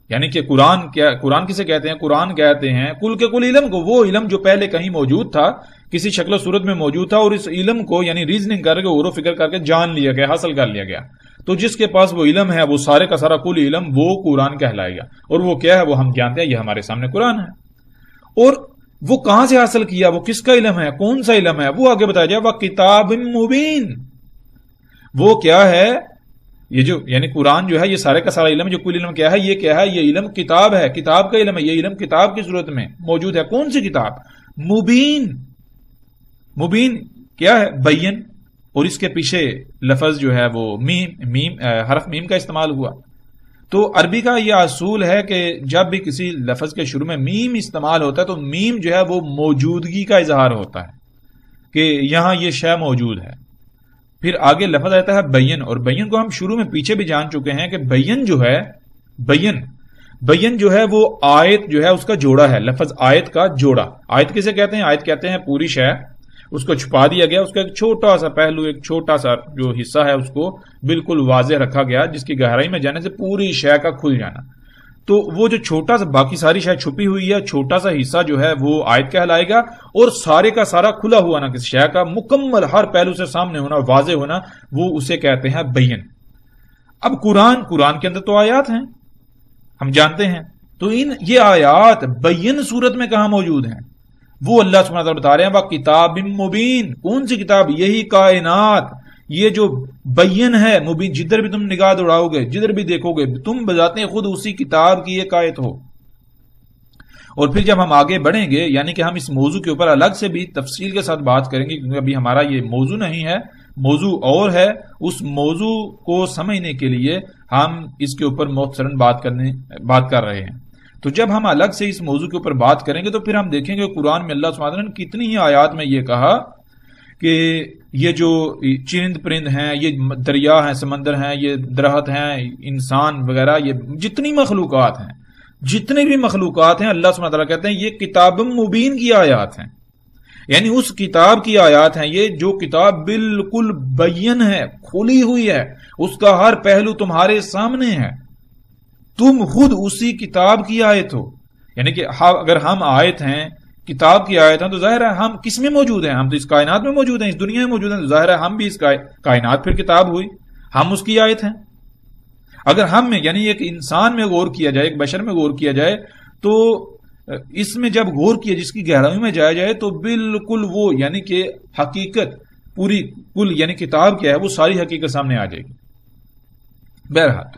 یعنی کہ قرآن کسے کہتے ہیں؟ قرآن کہتے ہیں کل کے کل علم کو، وہ علم جو پہلے کہیں موجود تھا، کسی شکل و صورت میں موجود تھا، اور اس علم کو یعنی ریزننگ کر کے غور و فکر کر کے جان لیا گیا، حاصل کر لیا گیا. تو جس کے پاس وہ علم ہے، وہ سارے کا سارا کل علم وہ قرآن کہلائے گا. اور وہ کیا ہے وہ ہم جانتے ہیں، یہ ہمارے سامنے قرآن ہے. اور وہ کہاں سے حاصل کیا، وہ کس کا علم ہے، کون سا علم ہے، وہ آگے بتایا جائے. وہ کتاب مبین، وہ کیا ہے؟ یہ جو یعنی قرآن جو ہے یہ سارے کا سارا علم، جو کل علم کیا ہے، یہ کیا ہے؟ یہ علم کتاب ہے، کتاب کا علم ہے. یہ علم کتاب کی صورت میں موجود ہے. کون سی کتاب؟ مبین. مبین کیا ہے؟ بین. اور اس کے پیچھے لفظ جو ہے وہ حرف میم کا استعمال ہوا. تو عربی کا یہ اصول ہے کہ جب بھی کسی لفظ کے شروع میں میم استعمال ہوتا ہے تو میم جو ہے وہ موجودگی کا اظہار ہوتا ہے کہ یہاں یہ شے موجود ہے. پھر آگے لفظ آتا ہے بین، اور بین کو ہم شروع میں پیچھے بھی جان چکے ہیں کہ بین جو ہے، بین جو ہے وہ آیت جو ہے اس کا جوڑا ہے. لفظ آیت کا جوڑا. آیت کسے کہتے ہیں؟ آیت کہتے ہیں پوری شے، اس کو چھپا دیا گیا، اس کا ایک چھوٹا سا پہلو، ایک چھوٹا سا جو حصہ ہے اس کو بالکل واضح رکھا گیا، جس کی گہرائی میں جانے سے پوری شے کا کھل جانا. تو وہ جو چھوٹا سا باقی ساری شے چھپی ہوئی ہے، چھوٹا سا حصہ جو ہے وہ آیت کہلائے گا. اور سارے کا سارا کھلا ہوا نا کسی شے کا مکمل ہر پہلو سے سامنے ہونا، واضح ہونا، وہ اسے کہتے ہیں بین. اب قرآن کے اندر تو آیات ہیں، ہم جانتے ہیں. تو یہ آیات بین صورت میں کہاں موجود ہیں؟ وہ اللہ سبحانہ وتعالی بتا رہے ہیں وہ کتاب مبین. کون سی کتاب؟ یہی کائنات. یہ جو بین ہے مبین، جدھر بھی تم نگاہ دوڑاؤ گے، جدھر بھی دیکھو گے، تم بذات خود اسی کتاب کی ایک آیت ہو. اور پھر جب ہم آگے بڑھیں گے، یعنی کہ ہم اس موضوع کے اوپر الگ سے بھی تفصیل کے ساتھ بات کریں گے، کیونکہ ابھی ہمارا یہ موضوع نہیں ہے، موضوع اور ہے. اس موضوع کو سمجھنے کے لیے ہم اس کے اوپر مختصراً بات کر رہے ہیں. تو جب ہم الگ سے اس موضوع کے اوپر بات کریں گے تو پھر ہم دیکھیں گے قرآن میں اللہ سبحانہ وتعالی نے کتنی ہی آیات میں یہ کہا کہ یہ جو چرند پرند ہیں، یہ دریا ہیں، سمندر ہیں، یہ درخت ہیں، انسان وغیرہ، یہ جتنی مخلوقات ہیں، جتنے بھی مخلوقات ہیں، اللہ سبحانہ وتعالی کہتے ہیں یہ کتاب مبین کی آیات ہیں. یعنی اس کتاب کی آیات ہیں یہ، جو کتاب بالکل بین ہے، کھلی ہوئی ہے، اس کا ہر پہلو تمہارے سامنے ہے. تم خود اسی کتاب کی آیت ہو. یعنی کہ اگر ہم آیت ہیں، کتاب کی آیت ہیں، تو ظاہر ہے ہم کس میں موجود ہیں؟ ہم تو اس کائنات میں موجود ہیں، اس دنیا میں موجود ہیں. تو ظاہر ہے ہم بھی اس کائنات پھر کتاب ہوئی، ہم اس کی آیت ہیں. اگر ہم میں یعنی ایک انسان میں غور کیا جائے، ایک بشر میں غور کیا جائے، تو اس میں جب غور کیا، جس کی گہرائی میں جایا جائے، تو بالکل وہ یعنی کہ حقیقت پوری کل یعنی کتاب کیا ہے وہ ساری حقیقت سامنے آ جائے گی. بہرحال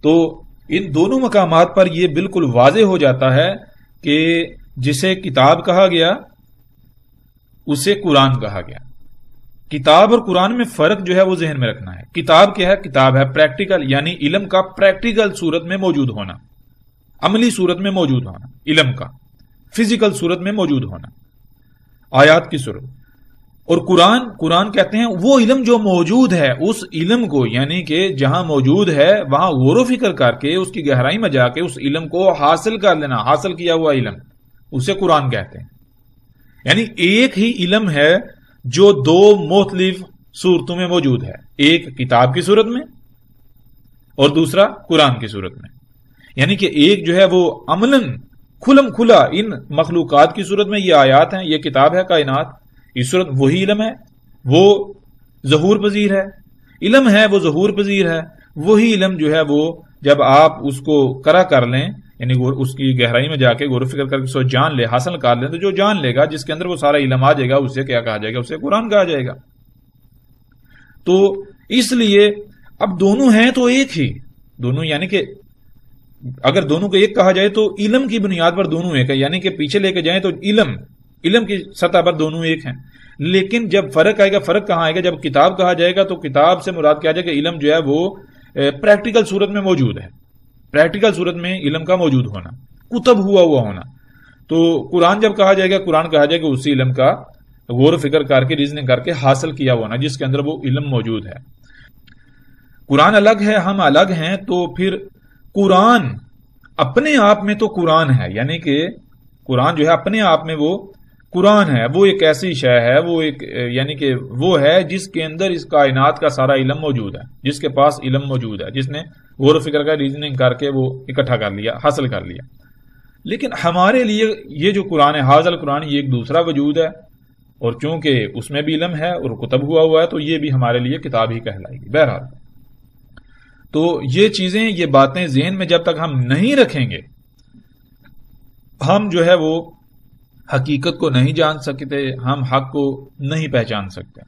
تو ان دونوں مقامات پر یہ بالکل واضح ہو جاتا ہے کہ جسے کتاب کہا گیا اسے قرآن کہا گیا. کتاب اور قرآن میں فرق جو ہے وہ ذہن میں رکھنا ہے. کتاب کیا ہے؟ کتاب ہے پریکٹیکل، یعنی علم کا پریکٹیکل صورت میں موجود ہونا، عملی صورت میں موجود ہونا، علم کا فزیکل صورت میں موجود ہونا، آیات کی صورت. اور قرآن کہتے ہیں وہ علم جو موجود ہے، اس علم کو یعنی کہ جہاں موجود ہے وہاں غور و فکر کر کے اس کی گہرائی میں جا کے اس علم کو حاصل کر لینا، حاصل کیا ہوا علم، اسے قرآن کہتے ہیں. یعنی ایک ہی علم ہے جو دو مختلف صورتوں میں موجود ہے، ایک کتاب کی صورت میں اور دوسرا قرآن کی صورت میں. یعنی کہ ایک جو ہے وہ عملاً کھلم کھلا ان مخلوقات کی صورت میں یہ آیات ہیں، یہ کتاب ہے کائنات، اس صورت وہی علم ہے، وہ ظہور پذیر ہے، علم ہے وہ ظہور پذیر ہے، وہی علم جو ہے وہ جب آپ اس کو کرا کر لیں، یعنی اس کی گہرائی میں جا کے غور و فکر کر کے سو جان لے، حاصل کر لیں، تو جو جان لے گا، جس کے اندر وہ سارا علم آ جائے گا، اسے کیا کہا جائے گا؟ اسے قرآن کہا جائے گا۔ تو اس لیے اب دونوں ہیں تو ایک ہی، دونوں یعنی کہ اگر دونوں کو ایک کہا جائے تو علم کی بنیاد پر دونوں ایک ہے، یعنی کہ پیچھے لے کے جائیں تو علم کی سطح پر دونوں ایک ہیں، لیکن جب فرق آئے گا، فرق کہاں آئے گا؟ جب کتاب کہا جائے گا تو کتاب سے مراد کیا جائے کہ علم جو ہے وہ پریکٹیکل صورت میں موجود ہے، پریکٹیکل صورت میں علم کا موجود ہونا، کتب ہوا ہونا۔ تو قرآن جب کہا جائے گا، قرآن کہا جائے گا اسی علم کا غور و فکر کر کے، ریزننگ کر کے حاصل کیا ہونا، جس کے اندر وہ علم موجود ہے۔ قرآن الگ ہے، ہم الگ ہیں، تو پھر قرآن اپنے آپ میں تو قرآن ہے، یعنی کہ قرآن جو ہے اپنے آپ میں وہ قرآن ہے، وہ ایک ایسی شے ہے، وہ ایک یعنی کہ وہ ہے جس کے اندر اس کائنات کا سارا علم موجود ہے، جس کے پاس علم موجود ہے، جس نے غور و فکر کا ریزننگ کر کے وہ اکٹھا کر لیا، حاصل کر لیا۔ لیکن ہمارے لیے یہ جو قرآن ہے، حاضر القرآن، یہ ایک دوسرا وجود ہے، اور چونکہ اس میں بھی علم ہے اور کتب ہوا ہے تو یہ بھی ہمارے لیے کتاب ہی کہلائے گی۔ بہرحال تو یہ چیزیں، یہ باتیں ذہن میں جب تک ہم نہیں رکھیں گے، ہم جو ہے وہ حقیقت کو نہیں جان سکتے، ہم حق کو نہیں پہچان سکتے۔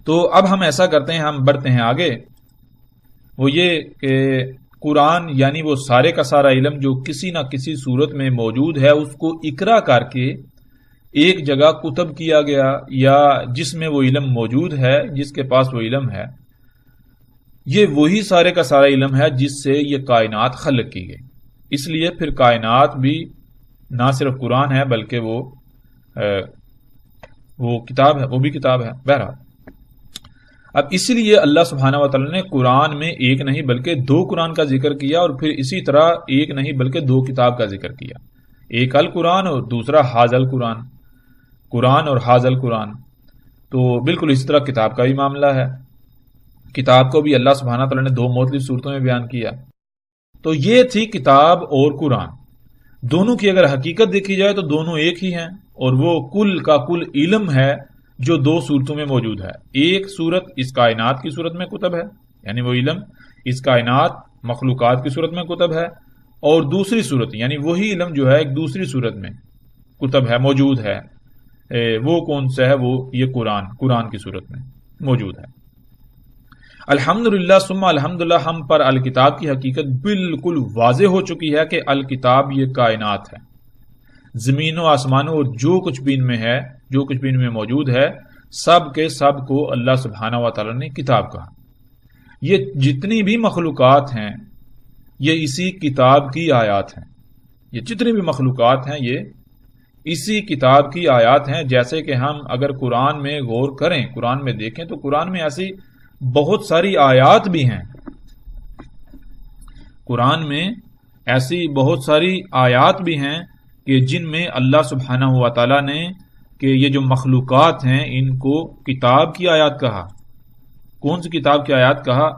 تو اب ہم ایسا کرتے ہیں، ہم بڑھتے ہیں آگے، وہ یہ کہ قرآن یعنی وہ سارے کا سارا علم جو کسی نہ کسی صورت میں موجود ہے، اس کو اقرا کر کے ایک جگہ کتب کیا گیا، یا جس میں وہ علم موجود ہے، جس کے پاس وہ علم ہے، یہ وہی سارے کا سارا علم ہے جس سے یہ کائنات خلق کی گئی۔ اس لیے پھر کائنات بھی نہ صرف قرآن ہے بلکہ وہ کتاب ہے، وہ بھی کتاب ہے۔ بہرحال اب اسی لیے اللہ سبحانہ و تعالی نے قرآن میں ایک نہیں بلکہ دو قرآن کا ذکر کیا، اور پھر اسی طرح ایک نہیں بلکہ دو کتاب کا ذکر کیا، ایک القرآن اور دوسرا حاضر القرآن، قرآن اور حاضر القرآن۔ تو بالکل اسی طرح کتاب کا بھی معاملہ ہے، کتاب کو بھی اللہ سبحانہ تعالیٰ نے دو مختلف صورتوں میں بیان کیا۔ تو یہ تھی کتاب اور قرآن، دونوں کی اگر حقیقت دیکھی جائے تو دونوں ایک ہی ہیں، اور وہ کل کا کل علم ہے جو دو صورتوں میں موجود ہے۔ ایک صورت اس کائنات کی صورت میں کتب ہے، یعنی وہ علم اس کائنات مخلوقات کی صورت میں کتب ہے، اور دوسری صورت یعنی وہی علم جو ہے ایک دوسری صورت میں کتب ہے، موجود ہے۔ وہ کون سا ہے؟ وہ یہ قرآن کی صورت میں موجود ہے۔ الحمدللہ ثم الحمدللہ ہم پر الکتاب کی حقیقت بالکل واضح ہو چکی ہے کہ الکتاب یہ کائنات ہے، زمین و آسمانوں اور جو کچھ بھی ان میں ہے، جو کچھ بھی ان میں موجود ہے، سب کے سب کو اللہ سبحانہ و تعالی نے کتاب کہا۔ یہ جتنی بھی مخلوقات ہیں یہ اسی کتاب کی آیات ہیں، یہ جتنی بھی مخلوقات ہیں یہ اسی کتاب کی آیات ہیں۔ جیسے کہ ہم اگر قرآن میں غور کریں، قرآن میں دیکھیں تو قرآن میں ایسی بہت ساری آیات بھی ہیں، قرآن میں ایسی بہت ساری آیات بھی ہیں کہ جن میں اللہ سبحانہ و تعالیٰ نے کہ یہ جو مخلوقات ہیں ان کو کتاب کی آیات کہا۔ کون سی کتاب کی آیات کہا؟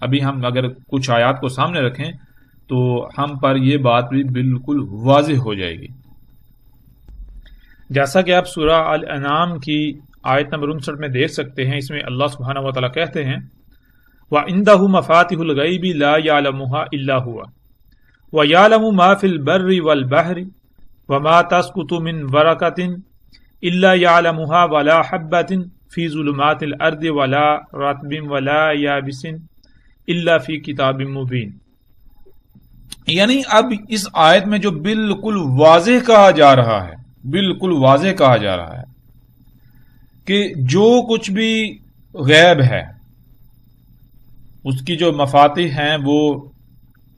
ابھی ہم اگر کچھ آیات کو سامنے رکھیں تو ہم پر یہ بات بھی بالکل واضح ہو جائے گی۔ جیسا کہ آپ سورہ الانعام کی آیت نمبر 59 میں دیکھ سکتے ہیں، اس میں اللہ سبحانہ و تعالیٰ کہتے ہیں وَعِندَهُ مَفَاتِحُ الْغَيْبِ لَا يَعْلَمُهَا إِلَّا هُوَ وَيَعْلَمُ مَا فِي الْبَرِّ وَالْبَحْرِ وَمَا تَسْقُطُ مِنْ وَرَقَةٍ إِلَّا يَعْلَمُهَا وَلَا حَبَّةٍ فِي ظُلُمَاتِ الْأَرْضِ وَلَا رَطْبٍ وَلَا يَابِسٍ إِلَّا فِي كِتَابٍ مُبِينٍ۔ یعنی اب اس آیت میں جو بالکل واضح کہا جا رہا ہے، بالکل واضح کہا جا رہا ہے کہ جو کچھ بھی غیب ہے اس کی جو مفاتیح ہیں وہ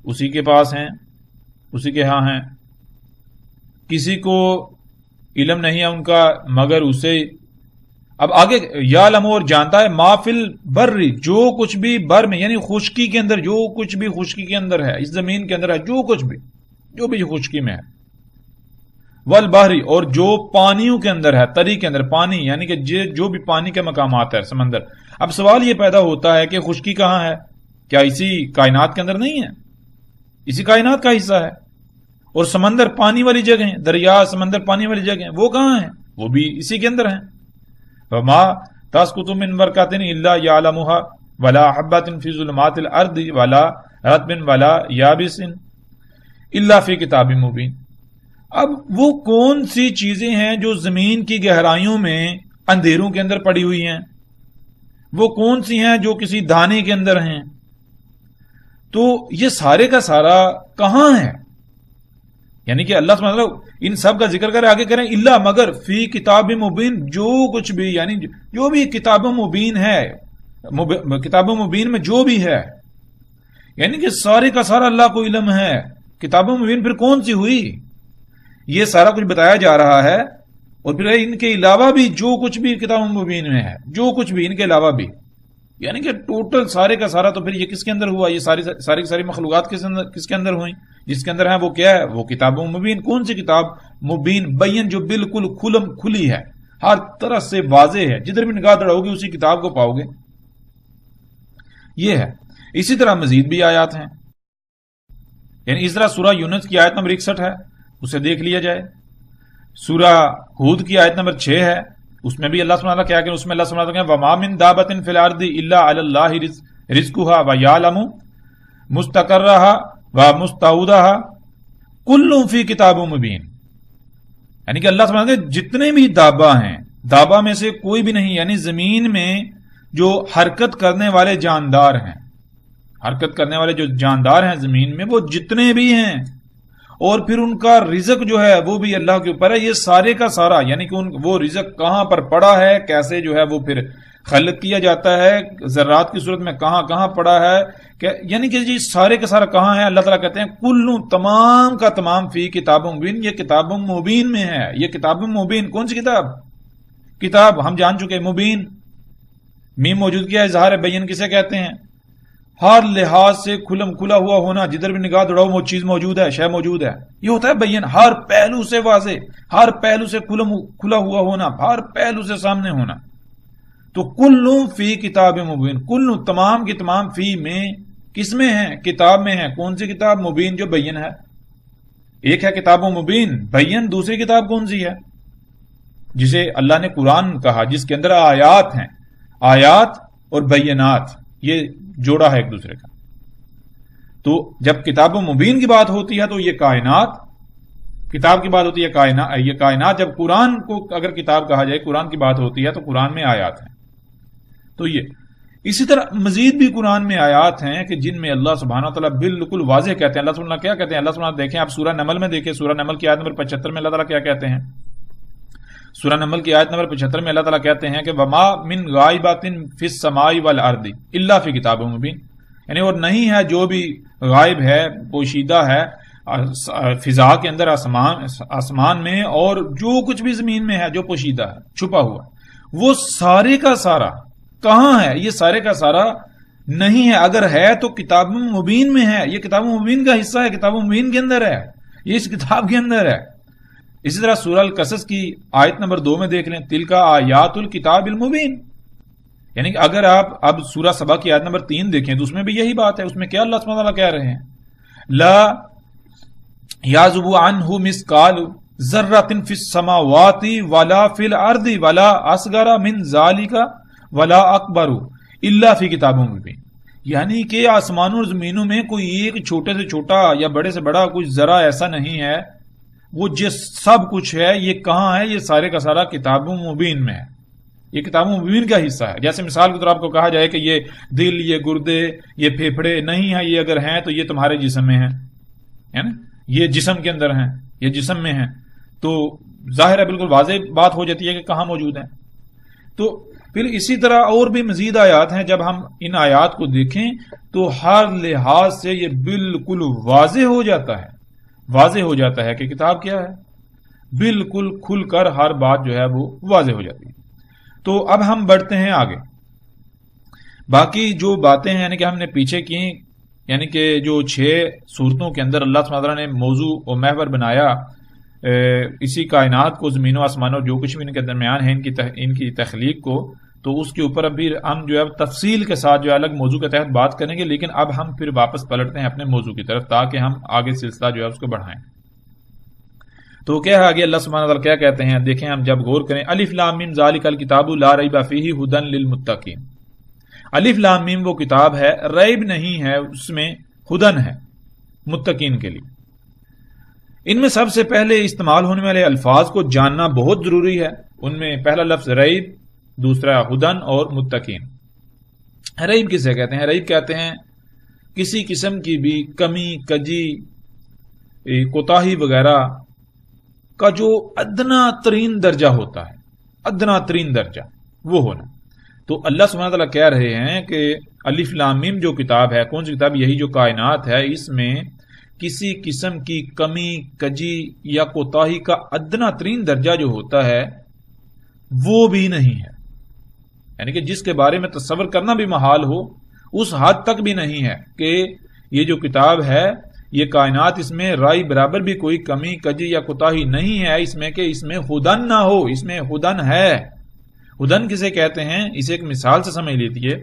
اسی کے پاس ہیں، اسی کے ہاں ہیں، کسی کو علم نہیں ہے ان کا مگر اسے۔ اب آگے یعلم اور جانتا ہے، ما فی البر جو کچھ بھی بر میں یعنی خشکی کے اندر، جو کچھ بھی خشکی کے اندر ہے، اس زمین کے اندر ہے، جو کچھ بھی جو بھی خشکی میں ہے، والبحری اور جو پانیوں کے اندر ہے، تری کے اندر پانی یعنی کہ جو بھی پانی کے مقامات ہے، سمندر۔ اب سوال یہ پیدا ہوتا ہے کہ خشکی کہاں ہے؟ کیا اسی کائنات کے اندر نہیں ہے؟ اسی کائنات کا حصہ ہے. اور سمندر پانی والی جگہ ہیں، دریا سمندر پانی والی جگہ ہیں، وہ کہاں ہیں؟ وہ بھی اسی کے اندر ہیں. وما تسقط من ورقۃ الا يعلمها ولا حبۃ فی ظلمات الارض ولا رطب ولا یابس الا فی کتاب مبین. اب وہ کون سی چیزیں ہیں جو زمین کی گہرائیوں میں اندھیروں کے اندر پڑی ہوئی ہیں؟ وہ کون سی ہیں جو کسی دانے کے اندر ہیں؟ تو یہ سارے کا سارا کہاں ہے؟ یعنی کہ اللہ سبحانہ وتعالی ان سب کا ذکر کرے، آگے کریں اللہ مگر فی کتاب مبین، جو کچھ بھی یعنی جو بھی کتاب مبین ہے، کتاب مبین میں جو بھی ہے، یعنی کہ سارے کا سارا اللہ کو علم ہے. کتاب مبین پھر کون سی ہوئی؟ یہ سارا کچھ بتایا جا رہا ہے. اور پھر ان کے علاوہ بھی جو کچھ بھی کتاب مبین میں ہے، جو کچھ بھی ان کے علاوہ بھی، یعنی کہ ٹوٹل سارے کا سارا. تو پھر یہ کس کے اندر ہوا؟ یہ ساری مخلوقات کس کے اندر ہوئی؟ جس کے اندر ہے وہ کیا ہے؟ وہ کتاب مبین. کون سی کتاب مبین؟ بین، جو بالکل کھلی ہے، ہر طرح سے واضح ہے، جدھر بھی نگاہ دوڑاؤ گے اسی کتاب کو پاؤ گے. یہ ہے. اسی طرح مزید بھی آیات ہیں. یعنی اس طرح سورہ یونس کی آیت نمبر 61 ہے، اسے دیکھ لیا جائے. سورہ ہود کی آیت نمبر 6 ہے، اس میں بھی اللہ سبحانہ وتعالی کیا کہ اس میں اللہ سبحانہ وتعالی وما من دابۃ فی الارض الا علی اللہ رزقها ویعلم مستقرها ومستودعها کل فی کتاب مبین. یعنی کہ اللہ سبحانہ وتعالی جتنے بھی دابہ ہیں، دابہ میں سے کوئی بھی نہیں، یعنی زمین میں جو حرکت کرنے والے جاندار ہیں، حرکت کرنے والے جو جاندار ہیں زمین میں، وہ جتنے بھی ہیں، اور پھر ان کا رزق جو ہے وہ بھی اللہ کے اوپر ہے. یہ سارے کا سارا یعنی کہ وہ رزق کہاں پر پڑا ہے، کیسے جو ہے وہ پھر خلق کیا جاتا ہے، ذرات کی صورت میں کہاں کہاں پڑا ہے، یعنی کہ جی سارے کا سارا کہاں ہے. اللہ تعالیٰ کہتے ہیں کلو، تمام کا تمام فی کتاب مبین، یہ کتاب مبین میں ہے. یہ کتاب مبین کون سی کتاب؟ کتاب ہم جان چکے مبین، میم موجود کیا، اظہار بین کسے کہتے ہیں؟ ہر لحاظ سے کھلا ہوا ہونا، جدھر بھی نگاہ دوڑاؤ وہ چیز موجود ہے، شے موجود ہے. یہ ہوتا ہے بین، ہر پہلو سے واضح، ہر پہلو سے کھلا ہوا ہونا، ہر پہلو سے سامنے ہونا. تو کلو فی کتاب مبین، کلو تمام کی تمام فی میں، کس میں ہے؟ کتاب میں ہے. کون سی کتاب؟ مبین، جو بین ہے. ایک ہے کتاب مبین بین، دوسری کتاب کون سی ہے؟ جسے اللہ نے قرآن کہا، جس کے اندر آیات ہیں، آیات اور بینات، یہ جوڑا ہے ایک دوسرے کا. تو جب کتاب مبین کی بات ہوتی ہے تو یہ کائنات کتاب کی بات ہوتی ہے، یہ کائنات. جب قرآن کو اگر کتاب کہا جائے، قرآن کی بات ہوتی ہے تو قرآن میں آیات ہیں. تو یہ اسی طرح مزید بھی قرآن میں آیات ہیں کہ جن میں اللہ سبحانہ وتعالی بالکل واضح کہتے ہیں. اللہ سبحانہ کیا کہتے ہیں؟ اللہ سبحانہ دیکھیں آپ سورہ نمل میں دیکھیں، سورہ نمل کی آیت نمبر 75 میں اللہ تعالیٰ کیا کہتے ہیں؟ سورہ نمل کی آیت نمبر 75 میں اللہ تعالیٰ کہتے ہیں کہ وما من غائبات فی السماء والارض الا فی کتاب مبین. یعنی اور نہیں ہے جو بھی غائب ہے، پوشیدہ ہے فضا کے اندر، آسمان میں، اور جو کچھ بھی زمین میں ہے جو پوشیدہ ہے، چھپا ہوا، وہ سارے کا سارا کہاں ہے؟ یہ سارے کا سارا نہیں ہے. اگر ہے تو کتاب مبین میں ہے. یہ کتاب مبین کا حصہ ہے، کتاب مبین کے اندر ہے، یہ اس کتاب کے اندر ہے. اسی طرح سورہ القصص کی آیت نمبر 2 میں دیکھ لیں، تلک آیات الکتاب المبین. یعنی کہ اگر آپ اب سورہ سبا کی آیت نمبر 3 دیکھیں تو اس میں بھی یہی بات ہے. اس میں کیا اللہ سبحانہ وتعالی کہہ رہے ہیں؟ لا یعزب عنہ مثقال ذرۃ فی السماوات ولا فی الارض ولا اصغر من ذلک ولا اکبر الا فی کتاب مبین. یعنی کہ آسمانوں اور زمینوں میں کوئی ایک چھوٹے سے چھوٹا یا بڑے سے بڑا کوئی ذرہ ایسا نہیں ہے. وہ جس سب کچھ ہے یہ کہاں ہے؟ یہ سارے کا سارا کتاب مبین میں ہے. یہ کتاب مبین کا حصہ ہے. جیسے مثال کے طور آپ کو کہا جائے کہ یہ دل، یہ گردے، یہ پھیپھڑے نہیں ہیں، یہ اگر ہیں تو یہ تمہارے جسم میں ہیں، یہ جسم کے اندر ہیں، یہ جسم میں ہیں. تو ظاہر ہے بالکل واضح بات ہو جاتی ہے کہ کہاں موجود ہیں. تو پھر اسی طرح اور بھی مزید آیات ہیں. جب ہم ان آیات کو دیکھیں تو ہر لحاظ سے یہ بالکل واضح ہو جاتا ہے، واضح ہو جاتا ہے کہ کتاب کیا ہے. بالکل کھل کر ہر بات جو ہے وہ واضح ہو جاتی ہے. تو اب ہم بڑھتے ہیں آگے. باقی جو باتیں ہیں یعنی کہ ہم نے پیچھے کی، یعنی کہ جو 6 صورتوں کے اندر اللہ سبحانہ وتعالی نے موضوع و محور بنایا اسی کائنات کو، زمین و آسمان اور جو کچھ بھی ان کے درمیان ہے، ان کی تخلیق کو. تو اس کے اوپر ابھی ہم جو ہے تفصیل کے ساتھ جو ہے الگ موضوع کے تحت بات کریں گے، لیکن اب ہم پھر واپس پلٹتے ہیں اپنے موضوع کی طرف تاکہ ہم آگے سلسلہ جو ہے اس کو بڑھائیں۔ تو کیا ہے آگے اللہ سبحانہ وتعالی کیا کہتے ہیں، دیکھیں ہم جب غور کریں، الف لام میم ذالک الکتاب لا ریب فیہ ھدی للمتقین۔ الف لام میم وہ کتاب ہے، ریب نہیں ہے اس میں، ھدی ہے متقین کے لیے۔ ان میں سب سے پہلے استعمال ہونے والے الفاظ کو جاننا بہت ضروری ہے۔ ان میں پہلا لفظ ریب، دوسرا ھدی اور متقین۔ ریب کسے کہتے ہیں؟ ریب کہتے ہیں کسی قسم کی بھی کمی، کجی، کوتاہی وغیرہ کا جو ادنا ترین درجہ ہوتا ہے، ادنا ترین درجہ وہ ہونا۔ تو اللہ سبحانہ تعالیٰ کہہ رہے ہیں کہ الف لام میم جو کتاب ہے، کون سی کتاب؟ یہی جو کائنات ہے، اس میں کسی قسم کی کمی، کجی یا کوتاہی کا ادنا ترین درجہ جو ہوتا ہے وہ بھی نہیں ہے، یعنی کہ جس کے بارے میں تصور کرنا بھی محال ہو اس حد تک بھی نہیں ہے کہ یہ جو کتاب ہے، یہ کائنات، اس میں رائی برابر بھی کوئی کمی، کجی یا کوتاہی نہیں ہے اس میں کہ اس میں ھدی نہ ہو، اس میں ھدی ہے۔ ھدی کسے کہتے ہیں؟ اسے ایک مثال سے سمجھ لیجیے۔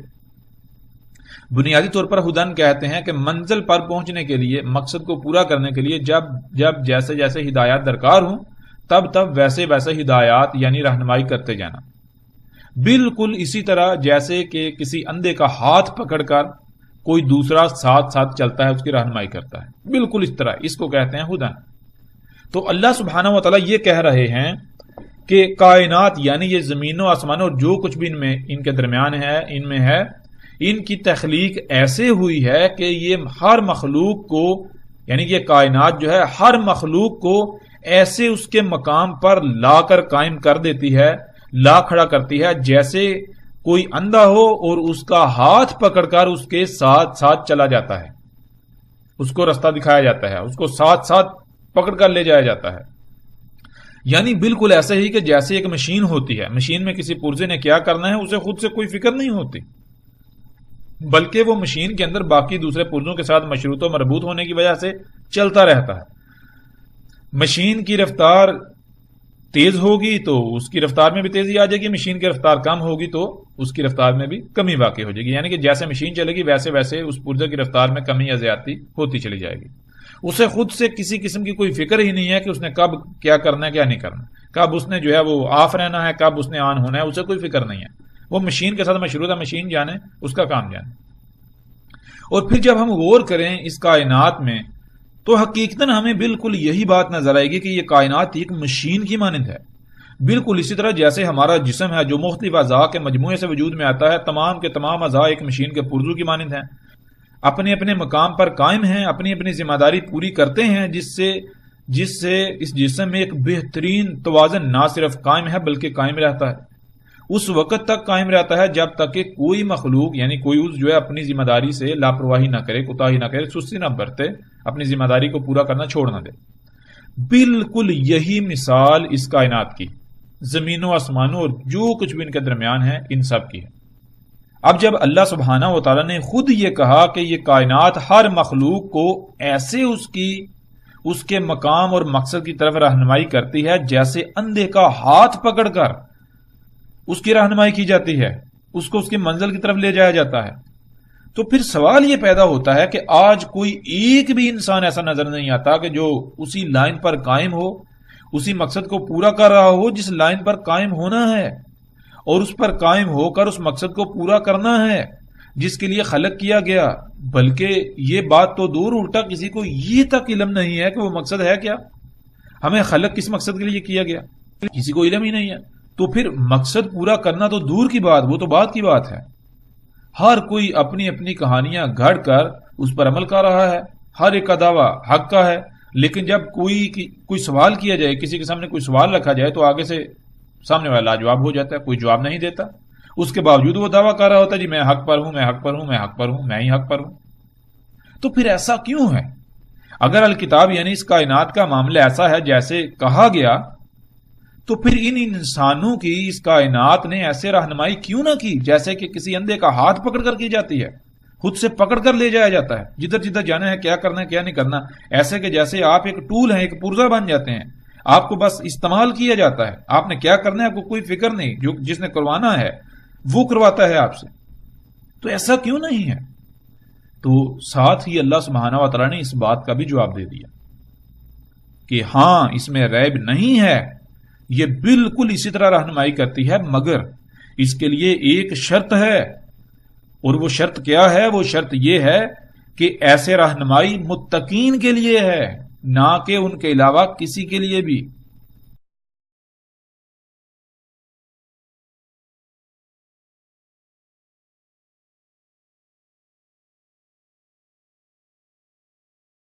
بنیادی طور پر ھدی کہتے ہیں کہ منزل پر پہنچنے کے لیے، مقصد کو پورا کرنے کے لیے جب جیسے جیسے ہدایات درکار ہوں تب ویسے ویسے ہدایات یعنی رہنمائی کرتے جانا۔ بالکل اسی طرح جیسے کہ کسی اندھے کا ہاتھ پکڑ کر کوئی دوسرا ساتھ ساتھ چلتا ہے، اس کی رہنمائی کرتا ہے، بالکل اس طرح اس کو کہتے ہیں ھدی۔ تو اللہ سبحانہ و تعالیٰ یہ کہہ رہے ہیں کہ کائنات یعنی یہ زمین و آسمان اور جو کچھ بھی ان کے درمیان ہے، ان میں ہے، ان کی تخلیق ایسے ہوئی ہے کہ یہ ہر مخلوق کو، یعنی یہ کائنات جو ہے ہر مخلوق کو ایسے اس کے مقام پر لا کر قائم کر دیتی ہے، لا کھڑا کرتی ہے، جیسے کوئی اندھا ہو اور اس کا ہاتھ پکڑ کر اس کے ساتھ ساتھ چلا جاتا ہے، اس کو رستہ دکھایا جاتا ہے، اس کو ساتھ ساتھ پکڑ کر لے جایا جاتا ہے۔ یعنی بالکل ایسے ہی کہ جیسے ایک مشین ہوتی ہے، مشین میں کسی پرزے نے کیا کرنا ہے اسے خود سے کوئی فکر نہیں ہوتی، بلکہ وہ مشین کے اندر باقی دوسرے پرزوں کے ساتھ مشروط و مربوط ہونے کی وجہ سے چلتا رہتا ہے۔ مشین کی رفتار تیز ہوگی تو اس کی رفتار میں بھی تیزی آ جائے گی، مشین کی رفتار کم ہوگی تو اس کی رفتار میں بھی کمی واقع ہو جائے گی، یعنی کہ جیسے مشین چلے گی ویسے ویسے اس پرزے کی رفتار میں کمی یا زیادتی ہوتی چلی جائے گی۔ اسے خود سے کسی قسم کی کوئی فکر ہی نہیں ہے کہ اس نے کب کیا کرنا ہے، کیا نہیں کرنا، کب اس نے جو ہے وہ آف رہنا ہے، کب اس نے آن ہونا ہے، اسے کوئی فکر نہیں ہے۔ وہ مشین کے ساتھ مشروط ہے، مشین جانے اس کا کام جانے۔ اور پھر جب ہم غور کریں اس کائنات میں تو حقیقتاً ہمیں بالکل یہی بات نظر آئے گی کہ یہ کائنات ایک مشین کی مانند ہے، بالکل اسی طرح جیسے ہمارا جسم ہے جو مختلف اعضاء کے مجموعے سے وجود میں آتا ہے، تمام کے تمام اعضاء ایک مشین کے پرزو کی مانند ہیں، اپنے اپنے مقام پر قائم ہیں، اپنی اپنی ذمہ داری پوری کرتے ہیں، جس سے اس جسم میں ایک بہترین توازن نہ صرف قائم ہے بلکہ قائم رہتا ہے، اس وقت تک قائم رہتا ہے جب تک کہ کوئی مخلوق یعنی کوئی عضو جو ہے اپنی ذمہ داری سے لاپرواہی نہ کرے، کوتاہی نہ کرے، سستی نہ برتے، اپنی ذمہ داری کو پورا کرنا چھوڑ نہ دے۔ بالکل یہی مثال اس کائنات کی، زمین و آسمانوں اور جو کچھ بھی ان کے درمیان ہے، ان سب کی ہے۔ اب جب اللہ سبحانہ و تعالیٰ نے خود یہ کہا کہ یہ کائنات ہر مخلوق کو ایسے اس کے مقام اور مقصد کی طرف رہنمائی کرتی ہے جیسے اندھے کا ہاتھ پکڑ کر اس کی رہنمائی کی جاتی ہے، اس کو اس کی منزل کی طرف لے جایا جاتا ہے، تو پھر سوال یہ پیدا ہوتا ہے کہ آج کوئی ایک بھی انسان ایسا نظر نہیں آتا کہ جو اسی لائن پر قائم ہو، اسی مقصد کو پورا کر رہا ہو جس لائن پر قائم ہونا ہے، اور اس پر قائم ہو کر اس مقصد کو پورا کرنا ہے جس کے لیے خلق کیا گیا۔ بلکہ یہ بات تو دور، الٹا کسی کو یہ تک علم نہیں ہے کہ وہ مقصد ہے کیا، ہمیں خلق کس مقصد کے لیے کیا گیا، کسی کو علم ہی نہیں ہے۔ تو پھر مقصد پورا کرنا تو دور کی بات، وہ تو بات کی بات ہے۔ ہر کوئی اپنی اپنی کہانیاں گھڑ کر اس پر عمل کر رہا ہے، ہر ایک کا دعویٰ حق کا ہے، لیکن جب کوئی سوال کیا جائے، کسی کے سامنے کوئی سوال رکھا جائے تو آگے سے سامنے والا لاجواب ہو جاتا ہے، کوئی جواب نہیں دیتا، اس کے باوجود وہ دعویٰ کر رہا ہوتا ہے جی میں حق پر ہوں، میں حق پر ہوں، میں حق پر ہوں، میں ہی حق پر ہوں۔ تو پھر ایسا کیوں ہے؟ اگر الکتاب یعنی اس کائنات کا معاملہ ایسا ہے جیسے کہا گیا، تو پھر ان انسانوں کی اس کائنات نے ایسے رہنمائی کیوں نہ کی جیسے کہ کسی اندھے کا ہاتھ پکڑ کر کی جاتی ہے، خود سے پکڑ کر لے جایا جاتا ہے، جدھر جدھر جانا ہے، کیا کرنا ہے کیا نہیں کرنا، ایسے کہ جیسے آپ ایک ٹول ہیں، ایک پرزہ بن جاتے ہیں، آپ کو بس استعمال کیا جاتا ہے، آپ نے کیا کرنا ہے آپ کو کوئی فکر نہیں، جس نے کروانا ہے وہ کرواتا ہے آپ سے، تو ایسا کیوں نہیں ہے؟ تو ساتھ ہی اللہ سبحانہ و تعالیٰ نے اس بات کا بھی جواب دے دیا کہ ہاں اس میں ریب نہیں ہے، یہ بالکل اسی طرح رہنمائی کرتی ہے، مگر اس کے لیے ایک شرط ہے، اور وہ شرط کیا ہے؟ وہ شرط یہ ہے کہ ایسے رہنمائی متقین کے لیے ہے، نہ کہ ان کے علاوہ کسی کے لیے بھی۔